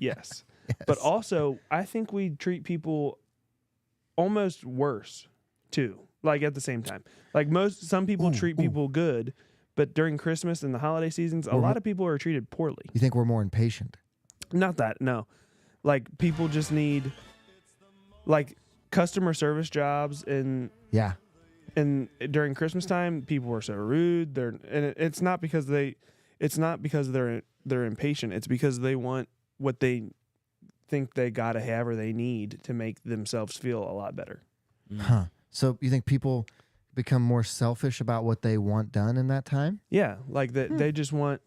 yes. But also, I think we treat people almost worse too. Like at the same time, like some people treat people good, but during Christmas and the holiday seasons, a lot of people are treated poorly. You think we're more impatient? Not that, no. Like people just need like customer service jobs and Yeah. during Christmas time, people are so rude. It's not because they're impatient. It's because they want what they think they gotta have or they need to make themselves feel a lot better. Huh. So you think people become more selfish about what they want done in that time? Yeah, like that they just want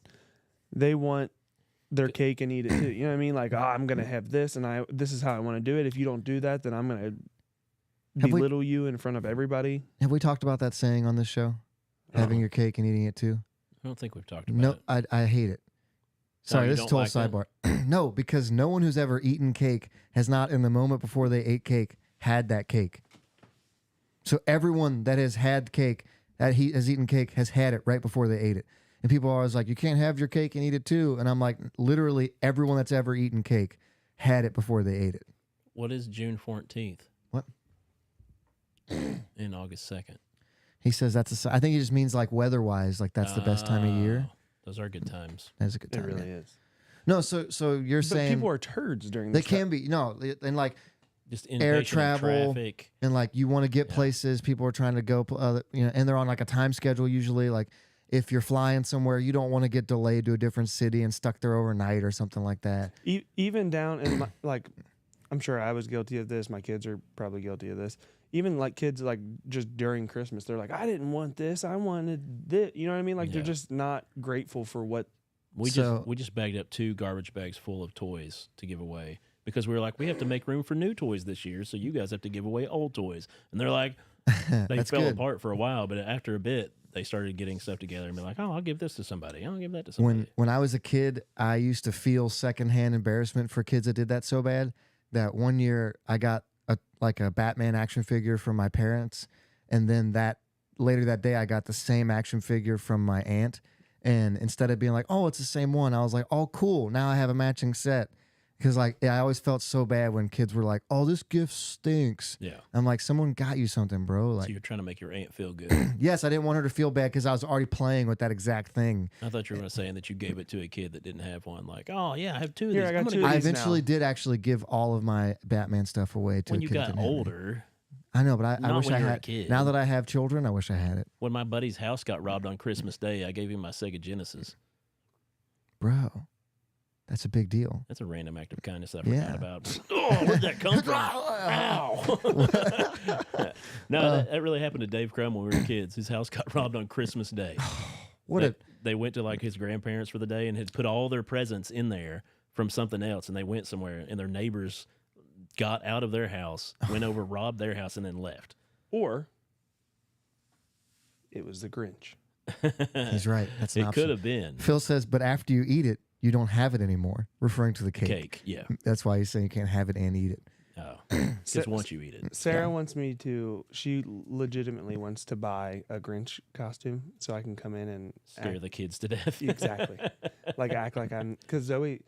their cake and eat it too. You know what I mean? Like, I'm gonna have this and this is how I want to do it. If you don't do that, then I'm gonna Have we- belittle you in front of everybody. Have we talked about that saying on this show? Having your cake and eating it too? I don't think we've talked about No, it. I hate it. Sorry, you this is don't total like sidebar. No, because no one who's ever eaten cake has not, in the moment before they ate cake, had that cake. So everyone that has had cake, that he has eaten cake, has had it right before they ate it. And people are always like, you can't have your cake and eat it too. And I'm like, literally everyone that's ever eaten cake had it before they ate it. What is June 14th? What? And August 2nd. He says I think he just means like weather-wise, like that's the best time of year. Oh, those are good times. That's a good It time. really yeah. is. No, so you're But saying people are turds during they this time. can be and like Just Air impatient and travel. traffic. and like you want to get Yeah. places, people are trying to go and they're on like a time schedule usually. Like if you're flying somewhere, you don't want to get delayed to a different city and stuck there overnight or something like that. Even down in like, I'm sure I was guilty of this. My kids are probably guilty of this. Even like kids, like just during Christmas, they're like, I didn't want this. I wanted this. You know what I mean? Like they're Yeah. just not grateful for what. We So- just bagged up 2 garbage bags full of toys to give away because we were like, we have to make room for new toys this year, so you guys have to give away old toys. And they're like, they That's fell good. apart for a while, but after a bit, they started getting stuff together and be like, oh, I'll give this to somebody. I'll give that to somebody. When I was a kid, I used to feel secondhand embarrassment for kids that did that so bad that one year I got a Batman action figure from my parents, and then later that day I got the same action figure from my aunt. And instead of being like, oh, it's the same one, I was like, oh, cool. Now I have a matching set. Because I always felt so bad when kids were like, oh, this gift stinks. Yeah. I'm like, someone got you something, bro. So Like, you're trying to make your aunt feel good. yes, I didn't want her to feel bad because I was already playing with that exact thing. I thought you were going to say that you gave it to a kid that didn't have one. Like, oh, yeah, I have 2 of Here, these. I got I'm gonna 2 give of I these eventually now. did actually give all of my Batman stuff away to when a you kid that got didn't have any. older, I know, but I Not wish when I you were a had. kid. Now that I have children, I wish I had it, when my buddy's house got robbed on Christmas Day, I gave him my Sega Genesis. bro. That's a big deal. That's a random act of kindness I Yeah. forgot about. Oh, where'd that come from? Ow. No, that really happened to Dave Crum when we were kids. His house got robbed on Christmas Day. They went to like his grandparents for the day and had put all their presents in there from something else, and they went somewhere, and their neighbors got out of their house, went over, robbed their house, and then left. Or it was the Grinch. He's right. That's an It option. could have been. Phil says, but after you eat it, you don't have it anymore, referring to the cake. Cake, yeah. That's why he's saying you can't have it and eat it. Oh, because once you eat it, Sarah wants me to. She legitimately wants to buy a Grinch costume so I can come in and scare the kids to death. exactly, like act like I'm. Because Zoe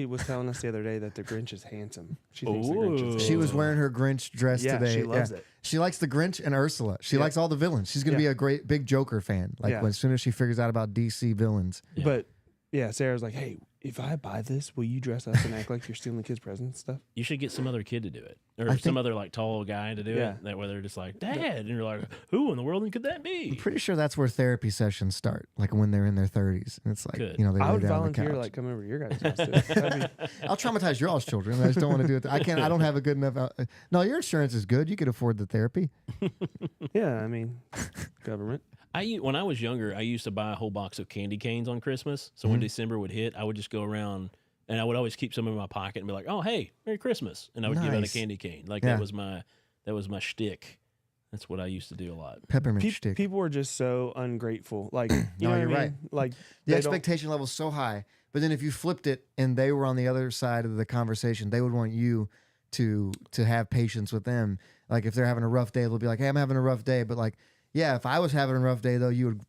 was telling us the other day that the Grinch is handsome. She thinks the Grinch is Ooh. handsome. She was wearing her Grinch dress Yeah, today. she loves it. She likes the Grinch and Ursula. She Yeah. likes all the villains. She's going to Yeah. be a great big Joker fan. Like Yeah. as soon as she figures out about DC villains. Yeah. But yeah, Sarah's like, hey, if I buy this, will you dress up and act like you're stealing kids' presents and stuff? You should get some other kid to do it, or I some think- other like tall guy to do Yeah. it. That way they're just like, Dad, and you're like, who in the world could that I'm be? pretty sure that's where therapy sessions start, like when they're in their 30s. And it's like, Good. you know, they I lay would down on the volunteer, couch. like, come over to your guys' house. Too. That'd be- I'll traumatize your all's children. I just don't want to do it. I don't have a good enough. No, your insurance is good. You could afford the therapy. yeah, I mean, government. When I was younger, I used to buy a whole box of candy canes on Christmas. So when December would hit, I would just go around and I would always keep some in my pocket and be like, "Oh, hey, Merry Christmas!" And I would give out a Nice. candy cane. Like Yeah. that was my shtick. That's what I used to do a lot. Peppermint stick. People are just so ungrateful. Like, you No, know what you're I mean? right. Like, The they don't- expectation level is so high. But then if you flipped it and they were on the other side of the conversation, they would want you to have patience with them. Like if they're having a rough day, they'll be like, "Hey, I'm having a rough day." But like, yeah, if I was having a rough day though, you'd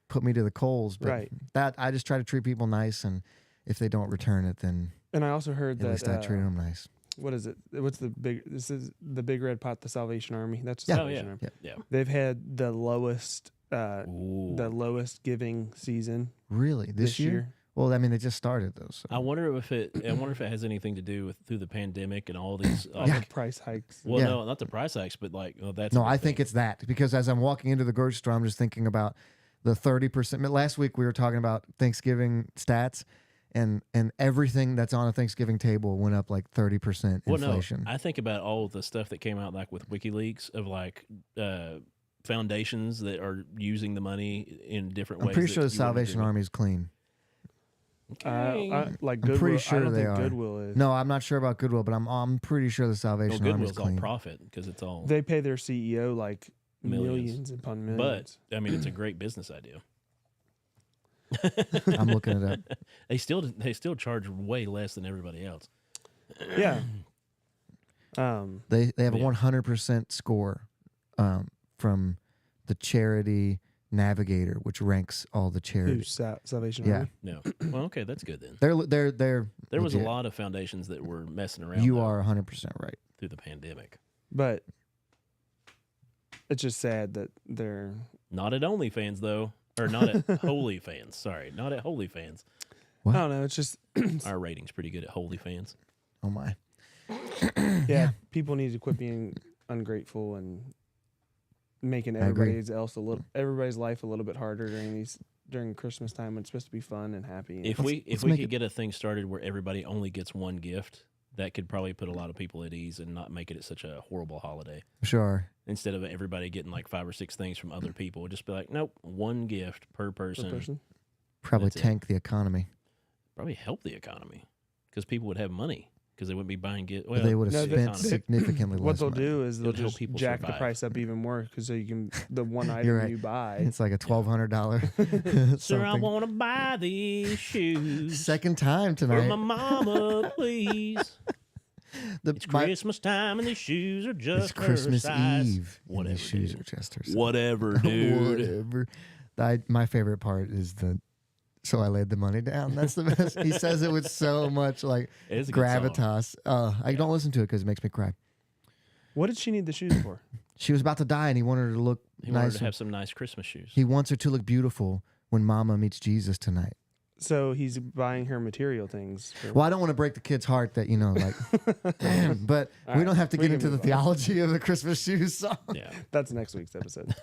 put me to the coals. But Right. that I just try to treat people nice, and if they don't return it, then And I also heard at that. least I treat them nice. What is it? What's the big? This is the Big Red Pot, the Salvation Army. That's the Yeah. Salvation Oh, Army. Yeah. Yeah. They've had the lowest, Ooh. the lowest giving season Really, this year? Well, I mean, they just started though. So. I wonder if it has anything to do with through the pandemic and all these. all the price hikes. Well, Yeah. no, not the price hikes, but like that's No, a big I think thing. it's that because as I'm walking into the grocery store, I'm just thinking about the 30%. Last week we were talking about Thanksgiving stats, and everything that's on a Thanksgiving table went up like 30% Well, inflation. no, I think about all the stuff that came out like with WikiLeaks of like foundations that are using the money in different I'm ways. pretty that sure the you wouldn't Salvation do. Army is clean. Like I'm Goodwill. pretty I sure don't they think are. Goodwill is. No, I'm not sure about Goodwill, but I'm pretty sure the Well, Salvation Army is Goodwill's all clean. profit because it's all. They pay their CEO like Millions. millions upon But millions. I mean, it's a great business idea. I'm looking it up. They still charge way less than everybody else. Yeah. They have a Yeah. 100% score from the charity Navigator, which ranks all the charities. Who's Salvation Yeah. Army? No. Well, okay, that's good then. They're There was a legit. lot of foundations that were messing around. You though, are 100% right. through the pandemic. But it's just sad that they're. Not at OnlyFans though, or not at Holy Fans. Sorry, not at Holy Fans. What? I don't know. It's just Our rating's pretty good at Holy Fans. Oh my. yeah. People need to quit being ungrateful and making I agree. everybody's life a little bit harder during Christmas time when it's supposed to be fun and happy. If Let's we make could it- get a thing started where everybody only gets one gift, that could probably put a lot of people at ease and not make it such a horrible holiday. Sure. Instead of everybody getting like 5 or 6 things from other people, just be like, nope, one gift per person. Probably That's it. tank the economy. Probably help the economy because people would have money because they wouldn't be buying gifts. But they would have no, spent they- significantly What less they'll money. do is they'll It'll help just people jack the survive. price up even more because so you can the one item You're right. you buy. It's like a $1,200 Sir, I something. want to buy these shoes Second time for tonight. my mama, please. It's my- Christmas time and these shoes are just it's Christmas her size. Eve. and Whatever, these shoes dude. are just her size. Whatever, dude. Whatever. My favorite part is so I laid the money down. That's the best. He says it with so much like It is a good song. gravitas. I don't listen to it because it makes me cry. What did she need the shoes for? She was about to die, and he wanted her to look He wanted nice. to have some nice Christmas shoes. He wants her to look beautiful when Mama meets Jesus tonight. So he's buying her material things. Well, I don't want to break the kid's heart that like, but All we right, don't have to we get can into the move on. theology of the Christmas shoes song. Yeah. That's next week's episode.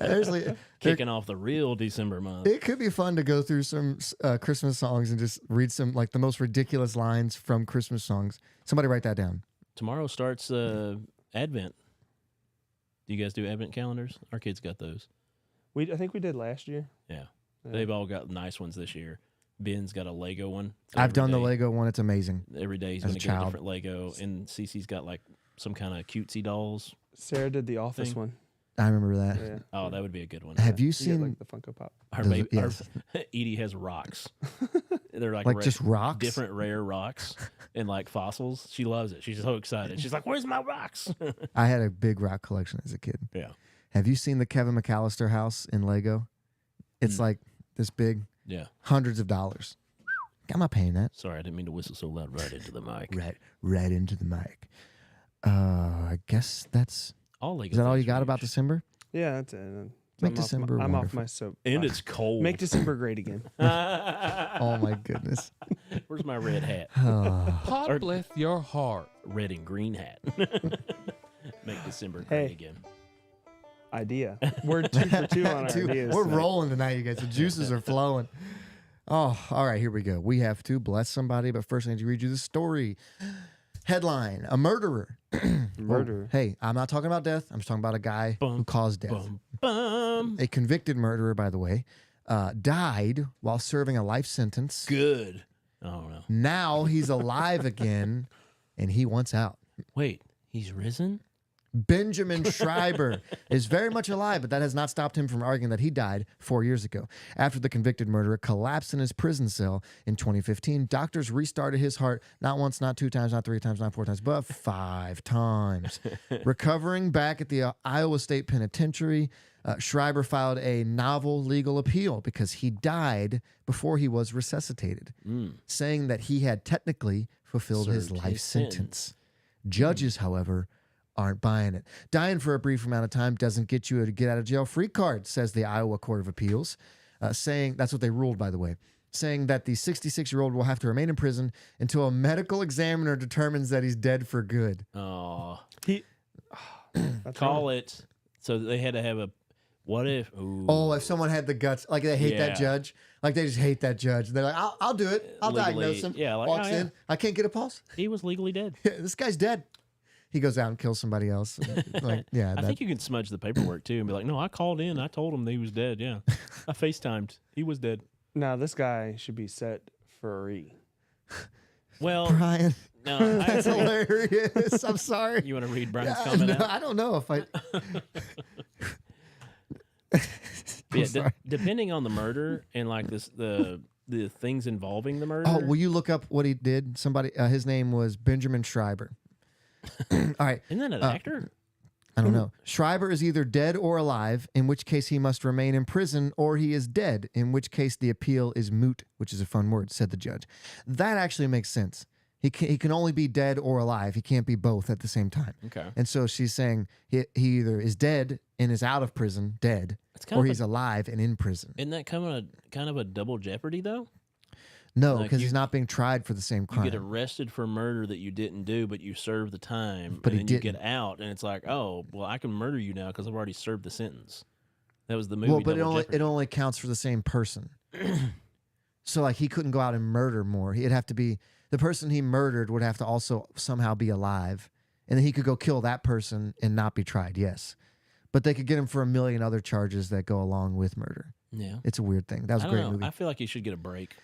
Seriously, Kicking off the real December month. it could be fun to go through some Christmas songs and just read some like the most ridiculous lines from Christmas songs. Somebody write that down. Tomorrow starts Advent. Do you guys do Advent calendars? Our kids got those. I think we did last year. Yeah. Yeah. They've all got nice ones this year. Ben's got a Lego one. So I've every done the day- Lego one. It's amazing. Every day he's as going a to get a child. different Lego. And Cece's got like some kind of cutesy dolls. Sarah did the office Thing. one. I remember that. Yeah. Oh, that would be a good one. Have you You get, seen like the Funko Pop. Our Those- baby, yes. our, Edie has rocks. They're like, like just rocks? different rare rocks and like fossils. She loves it. She's so excited. She's like, "Where's my rocks?" I had a big rock collection as a kid. Yeah. Have you seen the Kevin McAllister house in Lego? It's like this big, Yeah. hundreds of dollars. I'm not paying that. Sorry, I didn't mean to whistle so loud right into the mic. Right into the mic. I guess that's. All Lego Is that all things you got are about huge. December? Yeah, that's it. Make I'm December Off I'm off wonderful. my soap. And it's cold. Make December great again. Oh my goodness. Where's my red hat? God Or- bless your heart. Red and green hat. Make December Hey. great again. Idea. We're 2 for 2 on our Dude, ideas. we're tonight. rolling tonight, you guys. The juices are flowing. Oh, all right, here we go. We have to bless somebody, but first I need to read you the story. Headline: A murderer. Murder. Hey, I'm not talking about death. I'm just talking about a guy who Bum, caused death. Bum, bum. A convicted murderer, by the way, died while serving a life sentence. Good. Oh no. Now he's alive again, and he wants out. Wait, he's risen? Benjamin Schreiber is very much alive, but that has not stopped him from arguing that he died 4 years ago. After the convicted murderer collapsed in his prison cell in 2015, doctors restarted his heart not once, not 2 times, not 3 times, not 4 times, but 5 times. Recovering back at the Iowa State Penitentiary, Schreiber filed a novel legal appeal because he died before he was resuscitated, saying that he had technically fulfilled his Served life his sentence. sentence. Judges, however, aren't buying it. Dying for a brief amount of time doesn't get you a get out of jail free card, says the Iowa Court of Appeals, saying that's what they ruled, by the way, saying that the 66-year-old will have to remain in prison until a medical examiner determines that he's dead for good. Oh. That's Call wrong. it. So they had to have a what if? Ooh. Oh, if someone had the guts, like they hate that Yeah. judge, like they just hate that judge. They're like, I'll do it. I'll Legally, diagnose him. yeah, like, Walks oh, yeah. in. I can't get a pulse. He was legally dead. This guy's dead. He goes out and kills somebody else. Like, yeah, I that, think you can smudge the paperwork too and be like, "No, I called in. I told him that he was dead. Yeah, I FaceTimed. He was dead." Now this guy should be set free. Well, Brian. no, That's hilarious. I'm sorry. You want to read Brian's Yeah, comment no, out? I don't know if I. Yeah, sorry. depending on the murder and like this, the things involving the murder. Oh, will you look up what he did? Somebody, his name was Benjamin Schreiber. All right, Isn't that an actor? I don't know. Schreiber is either dead or alive, in which case he must remain in prison, or he is dead, in which case the appeal is moot, which is a fun word, said the judge. That actually makes sense. He can only be dead or alive. He can't be both at the same time. Okay, And so she's saying he either is dead and is out of prison, dead, it's kind or of he's alive and in prison. isn't that kind of a double jeopardy though? No, like because you- he's not being tried for the same You crime. get arrested for murder that you didn't do, but you serve the time, But and he then you didn't. get out, and it's like, oh, well, I can murder you now because I've already served the sentence. That was the movie. Well, but Double it Jeopardy. only counts for the same person. So like he couldn't go out and murder more. He'd have to be the person he murdered would have to also somehow be alive, and then he could go kill that person and not be tried. Yes, but they could get him for a million other charges that go along with murder. Yeah, It's a weird thing. That was I a don't great know. movie. I feel like he should get a break.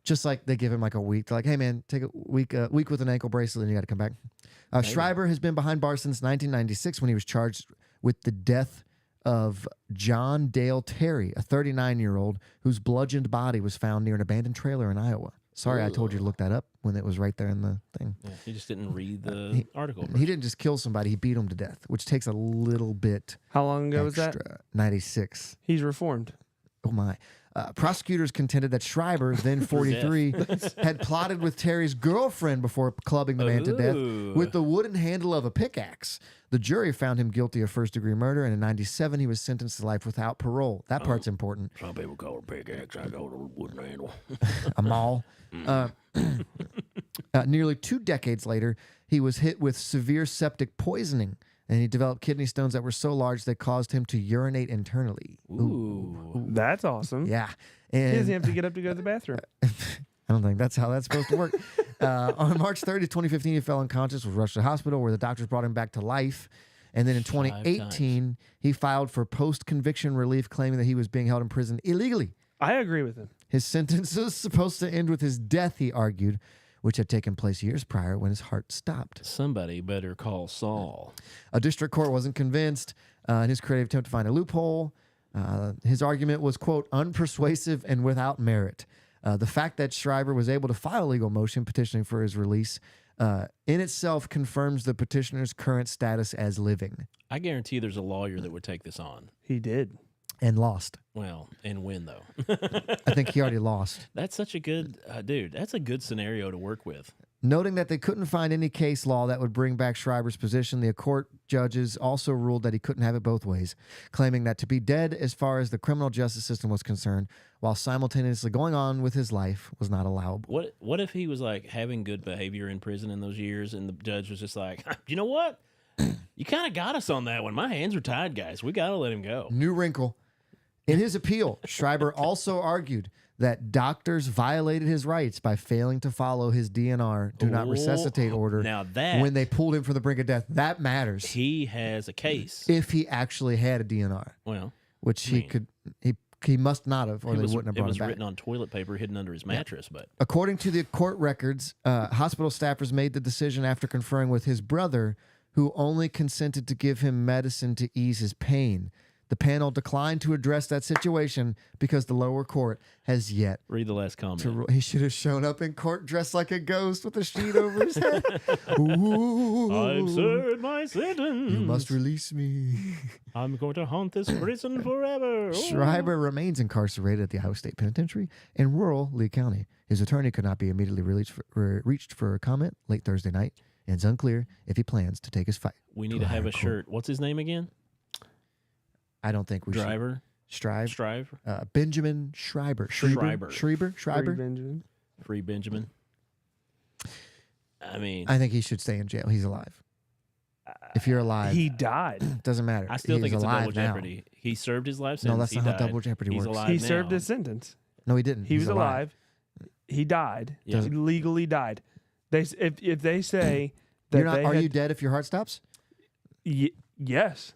Just like they give him like a week. They're like, hey man, take a week with an ankle bracelet, and you got to come back. Schreiber has been behind bars since 1996 when he was charged with the death of John Dale Terry, a 39-year-old whose bludgeoned body was found near an abandoned trailer in Iowa. Sorry, I told you to look that up when it was right there in the thing. Yeah, he just didn't read the article. He didn't just kill somebody; he beat him to death, which takes a little bit How long ago was that? extra. 96. He's reformed. Oh my. Prosecutors contended that Schreiber, then 43, had plotted with Terry's girlfriend before clubbing the man to death Ooh. with the wooden handle of a pickaxe. The jury found him guilty of first-degree murder, and in 97 he was sentenced to life without parole. That part's important. Some people call it pickaxe. I call it a wooden handle. A maul. Nearly 2 decades later, he was hit with severe septic poisoning, and he developed kidney stones that were so large they caused him to urinate internally. Ooh. That's awesome. Yeah. He doesn't And have to get up to go to the bathroom. I don't think that's how that's supposed to work. On March 30th, 2015, he fell unconscious, was rushed to the hospital where the doctors brought him back to life. And then in 2018, he filed for post-conviction relief, claiming that he was being held in prison illegally. I agree with him. His sentence was supposed to end with his death, he argued, which had taken place years prior when his heart stopped. Somebody better call Saul. A district court wasn't convinced in his creative attempt to find a loophole. His argument was, quote, unpersuasive and without merit. The fact that Schreiber was able to file a legal motion petitioning for his release in itself confirms the petitioner's current status as living. I guarantee there's a lawyer that would take this on. He did. And lost. Well, and win, though. I think he already lost. That's such a good, dude, that's a good scenario to work with. Noting that they couldn't find any case law that would bring back Schreiber's position, the court judges also ruled that he couldn't have it both ways, claiming that to be dead as far as the criminal justice system was concerned, while simultaneously going on with his life, was not allowable. What if he was like having good behavior in prison in those years, and the judge was just like, you know what? You kind of got us on that one. My hands are tied, guys. We got to let him go. New wrinkle. In his appeal, Schreiber also argued that doctors violated his rights by failing to follow his DNR, do not resuscitate order, Now that when they pulled him from the brink of death. That matters. he has a case. If he actually had a DNR, Well, which he must not have, or they wouldn't have it brought was him back. written on toilet paper hidden under his mattress, but According to the court records, hospital staffers made the decision after conferring with his brother, who only consented to give him medicine to ease his pain. The panel declined to address that situation because the lower court has yet read the last comment. He should have shown up in court dressed like a ghost with a sheet over his head. Ooh, I've served my sentence. you must release me. I'm going to haunt this prison forever. Schreiber remains incarcerated at the Iowa State Penitentiary in rural Lee County. His attorney could not be immediately reached for comment late Thursday night, and it's unclear if he plans to take his fight. We need to have a shirt. What's his name again? I don't think we Driver. should. Strive. Benjamin Schreiber. Schreiber. Free Schreiber. Benjamin. Free Benjamin. I mean, I think he should stay in jail. He's alive. If you're alive, He died. doesn't matter. I still think He's it's a alive double now. jeopardy. He served his life No, sentence. that's He not how died. double jeopardy He's works. alive He now. served his sentence. No, he didn't. He He's was alive. He died. Yeah. He legally died. If they say that You're not, they are had, you dead if your heart stops? yes.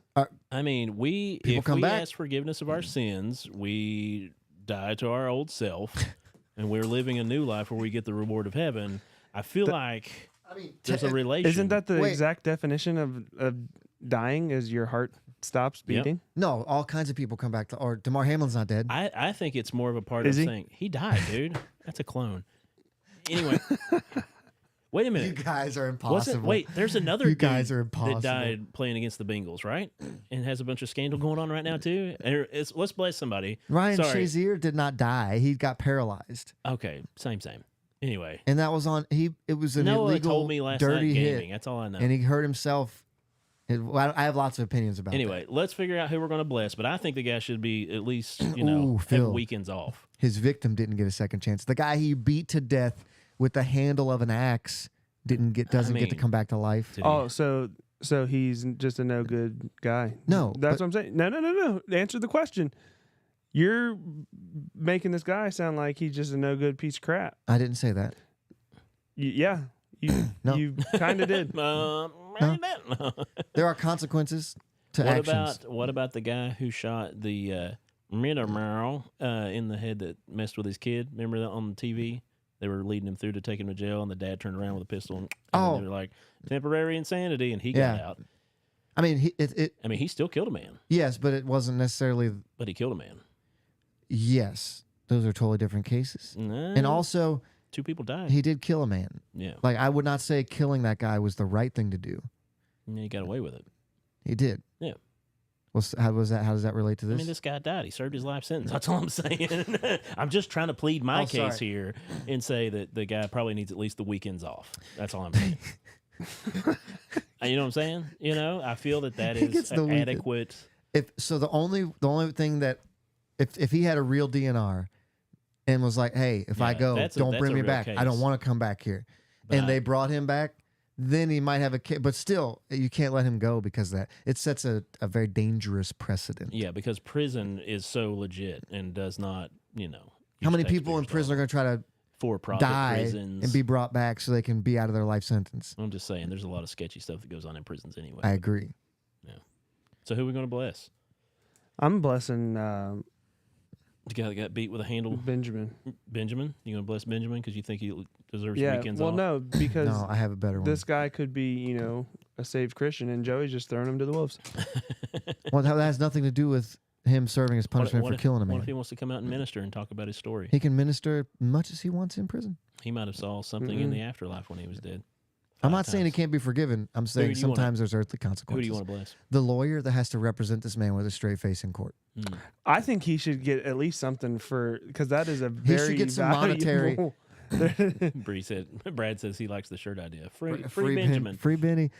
I mean, People if come we back. ask forgiveness of our sins, we die to our old self, and we're living a new life where we get the reward of heaven. I feel like I mean, there's a relation. Isn't that the Wait. exact definition of dying? Is your heart stops Yep. beating? no? All kinds of people come back to. Or Damar Hamlin's not dead. I think it's more of a part Is of he? saying he died, dude. That's a clone. Anyway, wait a You minute. guys are What's it? impossible. Wait, there's another You dude guys are impossible. that died playing against the Bengals, right? And has a bunch of scandal going on right now too. And let's bless somebody. Ryan Sorry. Shazier did not die. He got paralyzed, Okay, same. Anyway, and that was on. It was an Noah illegal, told me last dirty night hit, gaming. That's all I know. and he hurt himself. I have lots of opinions about. Anyway, that. let's figure out who we're going to bless. But I think the guy should be at least, Ooh, have Phil. weekends off. His victim didn't get a second chance. The guy he beat to death with the handle of an axe doesn't get to mean, come back to life. Did he- Oh, so he's just a no good guy. No, That's but- what I'm saying. No. Answer the question. You're making this guy sound like he's just a no good piece of crap. I didn't say that. Yeah, you No. you kind of did. There are consequences to actions. What about the guy who shot the Mittermeier in the head that messed with his kid? Remember that on the TV? They were leading him through to take him to jail, and the dad turned around with a pistol, and Oh. they were like, temporary insanity, and he Yeah. got out. I mean, I mean, he still killed a man, yes, but it wasn't necessarily. but he killed a man. Yes, those are totally different cases. No, And also, 2 people died. he did kill a man. Yeah, Like, I would not say killing that guy was the right thing to do. and he got away with it. He did. Yeah. Well, how was that? How does that relate to I this? mean, this guy died. He served his life sentence. That's all I'm saying. I'm just trying to plead my Oh, case sorry. here and say that the guy probably needs at least the weekends off. That's all I'm saying. You know what I'm saying? I feel that He is gets the weekend. adequate. The only thing that if he had a real DNR and was like, hey, if I Yeah, go, that's don't a bring me real back. I don't case. want to come back here. But And they brought him back. Then he might have a kid, but still, you can't let him go because of that. It sets a very dangerous precedent. Yeah, because prison is so legit and does not, How many use people in taxpayers' prison are going to try to dollars. For-profit die prisons? and be brought back so they can be out of their life sentence? I'm just saying, there's a lot of sketchy stuff that goes on in prisons anyway. I agree. So who are we going to bless? I'm blessing The guy that got beat with a handle, Benjamin. Benjamin. You going to bless Benjamin because you think deserves Yeah. weekends Well, off. no, because No, I have a better one. this guy could be, a saved Christian, and Joey's just throwing him to the wolves. Well, that has nothing to do with him serving as punishment for killing a What man. if he wants to come out and minister and talk about his story? He can minister much as he wants in prison. He might have saw something in the afterlife when he was dead. I'm 5 not saying he times. can't be forgiven. I'm saying do you wanna- sometimes there's earthly Who consequences. do you want to bless? The lawyer that has to represent this man with a straight face in court. I think he should get at least something because that is a He very should get some monetary. valuable- Brad says he likes the shirt idea. Free Ben- Benjamin. free Benny.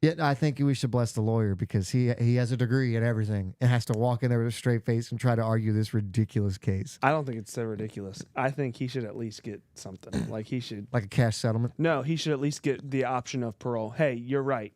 Yet I think we should bless the lawyer because he has a degree in everything and has to walk in there with a straight face and try to argue this ridiculous case I don't think it's so ridiculous. I think he should at least get something. Like he should. like a cash settlement. No, he should at least get the option of parole. Hey, you're right.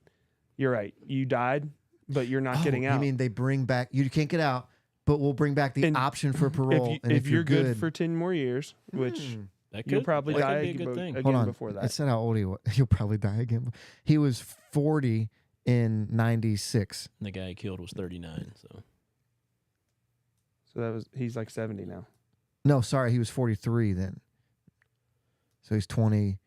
You're right. You died, but you're not getting out. You mean they bring back? You can't get out, but we'll bring back the And option for parole. if, and if you're good, good for 10 more years, which That you'll could- probably that could die be a good thing. Hold again on, before it that. said how old he was. He'll probably die again. He was 40 in 96. And the guy he killed was 39. So So he's like 70 now. No, sorry, he was 43 then. So he's 20.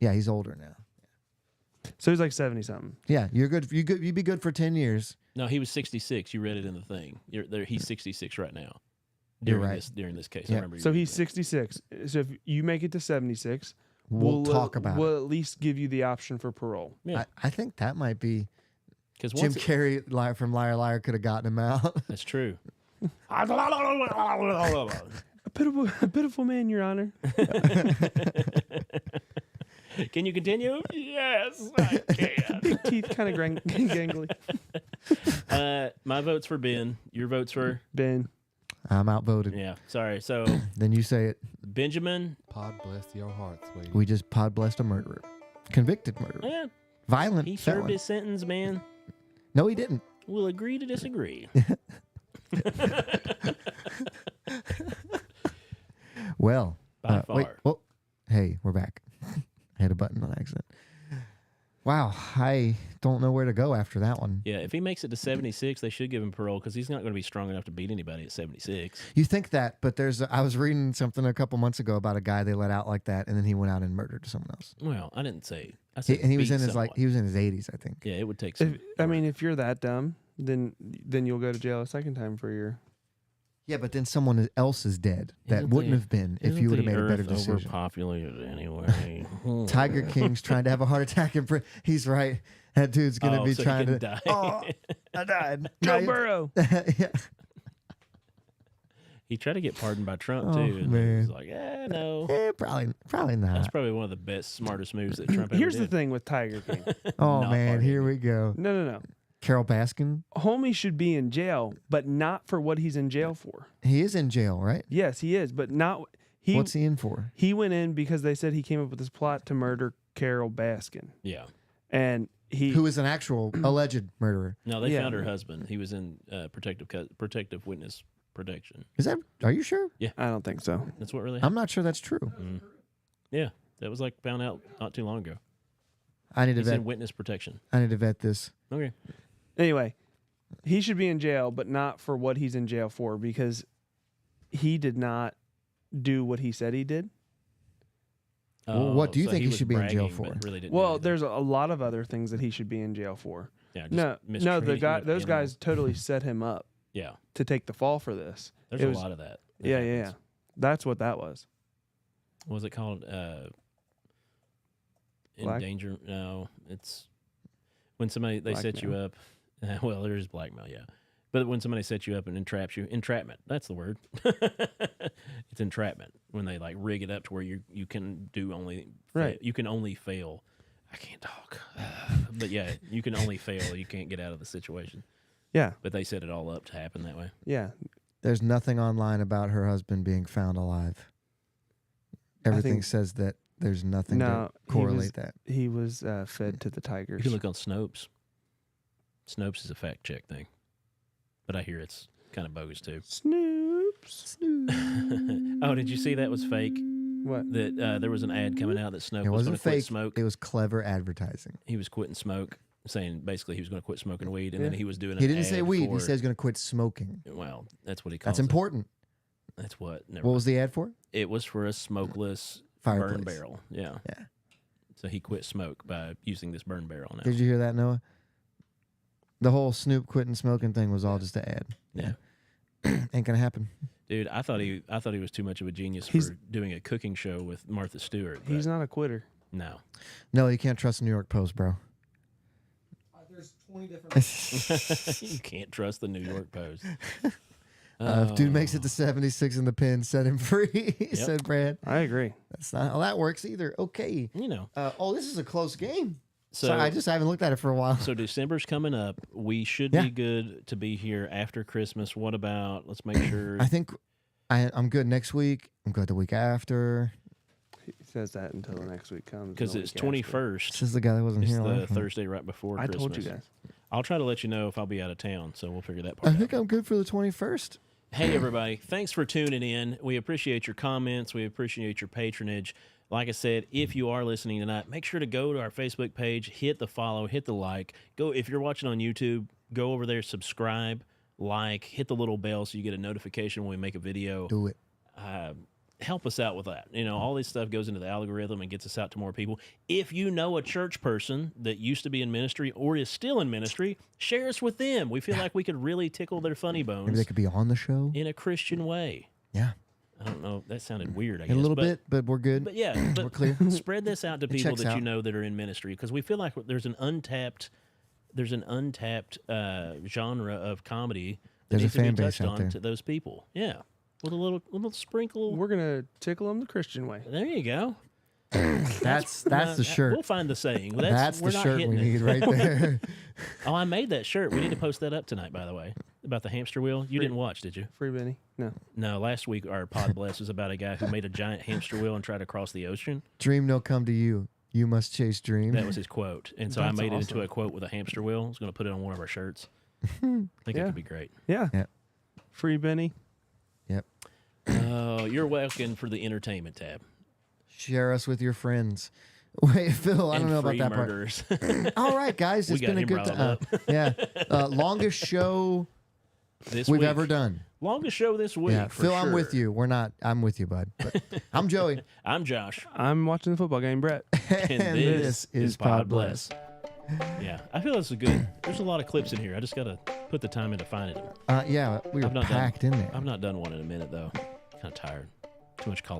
Yeah, he's older now. So he's like 70 something. Yeah, you're good. You'd be good for 10 years. no, he was 66. You read it in the thing. He's 66 right now. You're During right. during this case, Yeah. I remember. So you he's reading 66. So if you make it to 76, We'll talk about we'll it. at least give you the option for parole. that. Yeah, I think that might be because Jim Carrey from Liar Liar could have gotten him out. that's true. A pitiful man, Your Honor. Can you continue? Yes, I can. Big teeth, kind of gangly. My vote's for Ben. Your vote's for Ben. I'm outvoted. yeah. Sorry. So Then you say it. Benjamin. Pod bless your heart, sweetie. We just pod blessed a murderer, convicted murderer, Yeah, violent he felon. served his sentence, man. No, he didn't. We'll agree to disagree. Well, By wait. far. Well, hey, we're back. I hit a button on accident. Wow, I don't know where to go after that one. Yeah, if he makes it to 76, they should give him parole because he's not going to be strong enough to beat anybody at 76. You think that, but I was reading something a couple months ago about a guy they let out like that, and then he went out and murdered someone else. Well, I didn't say. I said And he was beat in his someone. he was in his 80s, I think. Yeah, it would take some. If you're that dumb, then you'll go to jail a second time for your. Yeah, but then someone else is dead that Isn't wouldn't the- have been if Isn't you would have the made a better Earth decision. Overpopulated anyway. Tiger King's trying to have a heart attack in prison. He's right. That dude's gonna be so he trying can to die. Oh, I died. Joe No, Burrow. yeah. He tried to get pardoned by Trump Oh, too, and he man. was like, no. Probably That's not. probably one of the best, smartest moves that Trump ever Here's the did. thing with Tiger King. Oh Not man, partying. here we go. No. Carol Baskin. Homie should be in jail, but not for what he's in jail for. He is in jail, right? Yes, he is, but not. What's he in for? He went in because they said he came up with this plot to murder Carol Baskin, Yeah. and he Who is an actual alleged murderer? No, they Yeah. found her husband. He was in protective witness protection. Is that? Are you sure? I don't think so. That's what really I'm happened. not sure that's true. Yeah, that was like found out not too long ago. I need to He's vet. in witness protection. I need to vet this. Okay. Anyway, he should be in jail, but not for what he's in jail for because he did not do what he said he did. Well, what do you so think he was should be in jail bragging, but for? Really didn't do Well, anything. there's a lot of other things that he should be in jail for. yeah, just No, mistreating those an guys totally set him up Yeah, to take the fall for this. there's It a was- lot of that. Yeah. happens. That's what that was. What was it called? In Black- danger? No, it's when somebody they set you Blackmail. up. Well, there's blackmail, yeah. But when somebody sets you up and entraps you, entrapment. That's the word. It's entrapment when they like rig it up to where you can do only Right. You can only fail. I can't talk, but yeah, you can only fail. You can't get out of the situation. Yeah, But they set it all up to happen that way. yeah. There's nothing online about her husband being found alive. Everything think- says that there's nothing No, to correlate that. He was fed to the tigers. You can look on Snopes. Snopes is a fact check thing, but I hear it's kind of bogus too. Snoops. Oh, did you see that was fake? What? That there was an ad coming out that Snoke It was going wasn't to quit fake. smoke. It was clever advertising. He was quitting smoke, saying basically he was going to quit smoking weed, and then Yeah. he was doing. He an didn't say ad weed. He for- said he's going to quit smoking. Well, that's what he calls That's it. important. That's what. Never What was the ad for? It was for a smokeless fireplace. burn barrel. Yeah. Yeah. So he quit smoke by using this burn barrel now. Did you hear that, Noah? The whole Snoop quitting smoking thing was all just an ad. Yeah. Ain't gonna happen. Dude, I thought he was too much of a genius He's- for doing a cooking show with Martha Stewart. but He's not a quitter. no. No, you can't trust the New York Post, bro. There's 20 different. You can't trust the New York Post. If dude makes it to 76 in the pin, set him free, said Brad. I agree. That's not how that works either. Okay. You know. This is a close game. So Sorry, I haven't looked at it for a while. So December's coming up. We should Yeah. be good to be here after Christmas. What about? Let's make sure. I think I'm good next week. I'm good the week after. He says that until the next week comes. because and the it's week after. 21st. This is the guy that wasn't It's here the last time. Thursday right before I Christmas. told you guys. I'll try to let you know if I'll be out of town, so we'll figure that I part out. think I'm good for the 21st. Hey, everybody. Thanks for tuning in. We appreciate your comments. We appreciate your patronage. Like I said, if you are listening tonight, make sure to go to our Facebook page, hit the follow, hit the like. Go if you're watching on YouTube, go over there, subscribe, like, hit the little bell so you get a notification when we make a video. Do it. Help us out with that. You know, all this stuff goes into the algorithm and gets us out to more people. If you know a church person that used to be in ministry or is still in ministry, share us with them. We feel like we could really tickle their funny Maybe bones they could be on the show. in a Christian way. Yeah. I don't know. That sounded weird, I A guess. little but, bit, but we're good. But yeah, We're clear. spread this out to people checks that you out. know that are in ministry, because we feel like there's an untapped genre of comedy that There's a needs to be fan base touched out on there. to those people. Yeah, with a little sprinkle. We're gonna tickle them the Christian way. There you go. That's the shirt. We'll find the saying. That's we're the not shirt we hitting it. need right there. Oh, I made that shirt. We need to post that up tonight, by the way, about the hamster wheel. You didn't watch, did you? Free Benny? No. No, last week our Pod Bless was about a guy who made a giant hamster wheel and tried to cross the ocean. Dream no come to you. You must chase dream. That was his quote. And so That's I made it awesome. into a quote with a hamster wheel. I was going to put it on one of our shirts. I think it Yeah. could be great. Yeah. Yep. Free Benny. Yep. Oh, you're welcome for the entertainment tab. Share us with your friends. Wait, Phil, I don't And know about free that murderers. part. All right, guys, We it's got been a him good riled time. Yeah, longest show this we've week. ever done. Longest show this week. Yeah, for Phil, I'm with sure. you. I'm with you, bud. But I'm Joey, I'm Josh. I'm watching the football game, Brett. And, and this is Pod Bless. Yeah, I feel this is good. There's a lot of clips in here. I just got to put the time into finding them. Yeah, we were I've not done- packed in there. I've not done one in a minute, though. Kind of tired. Too much college.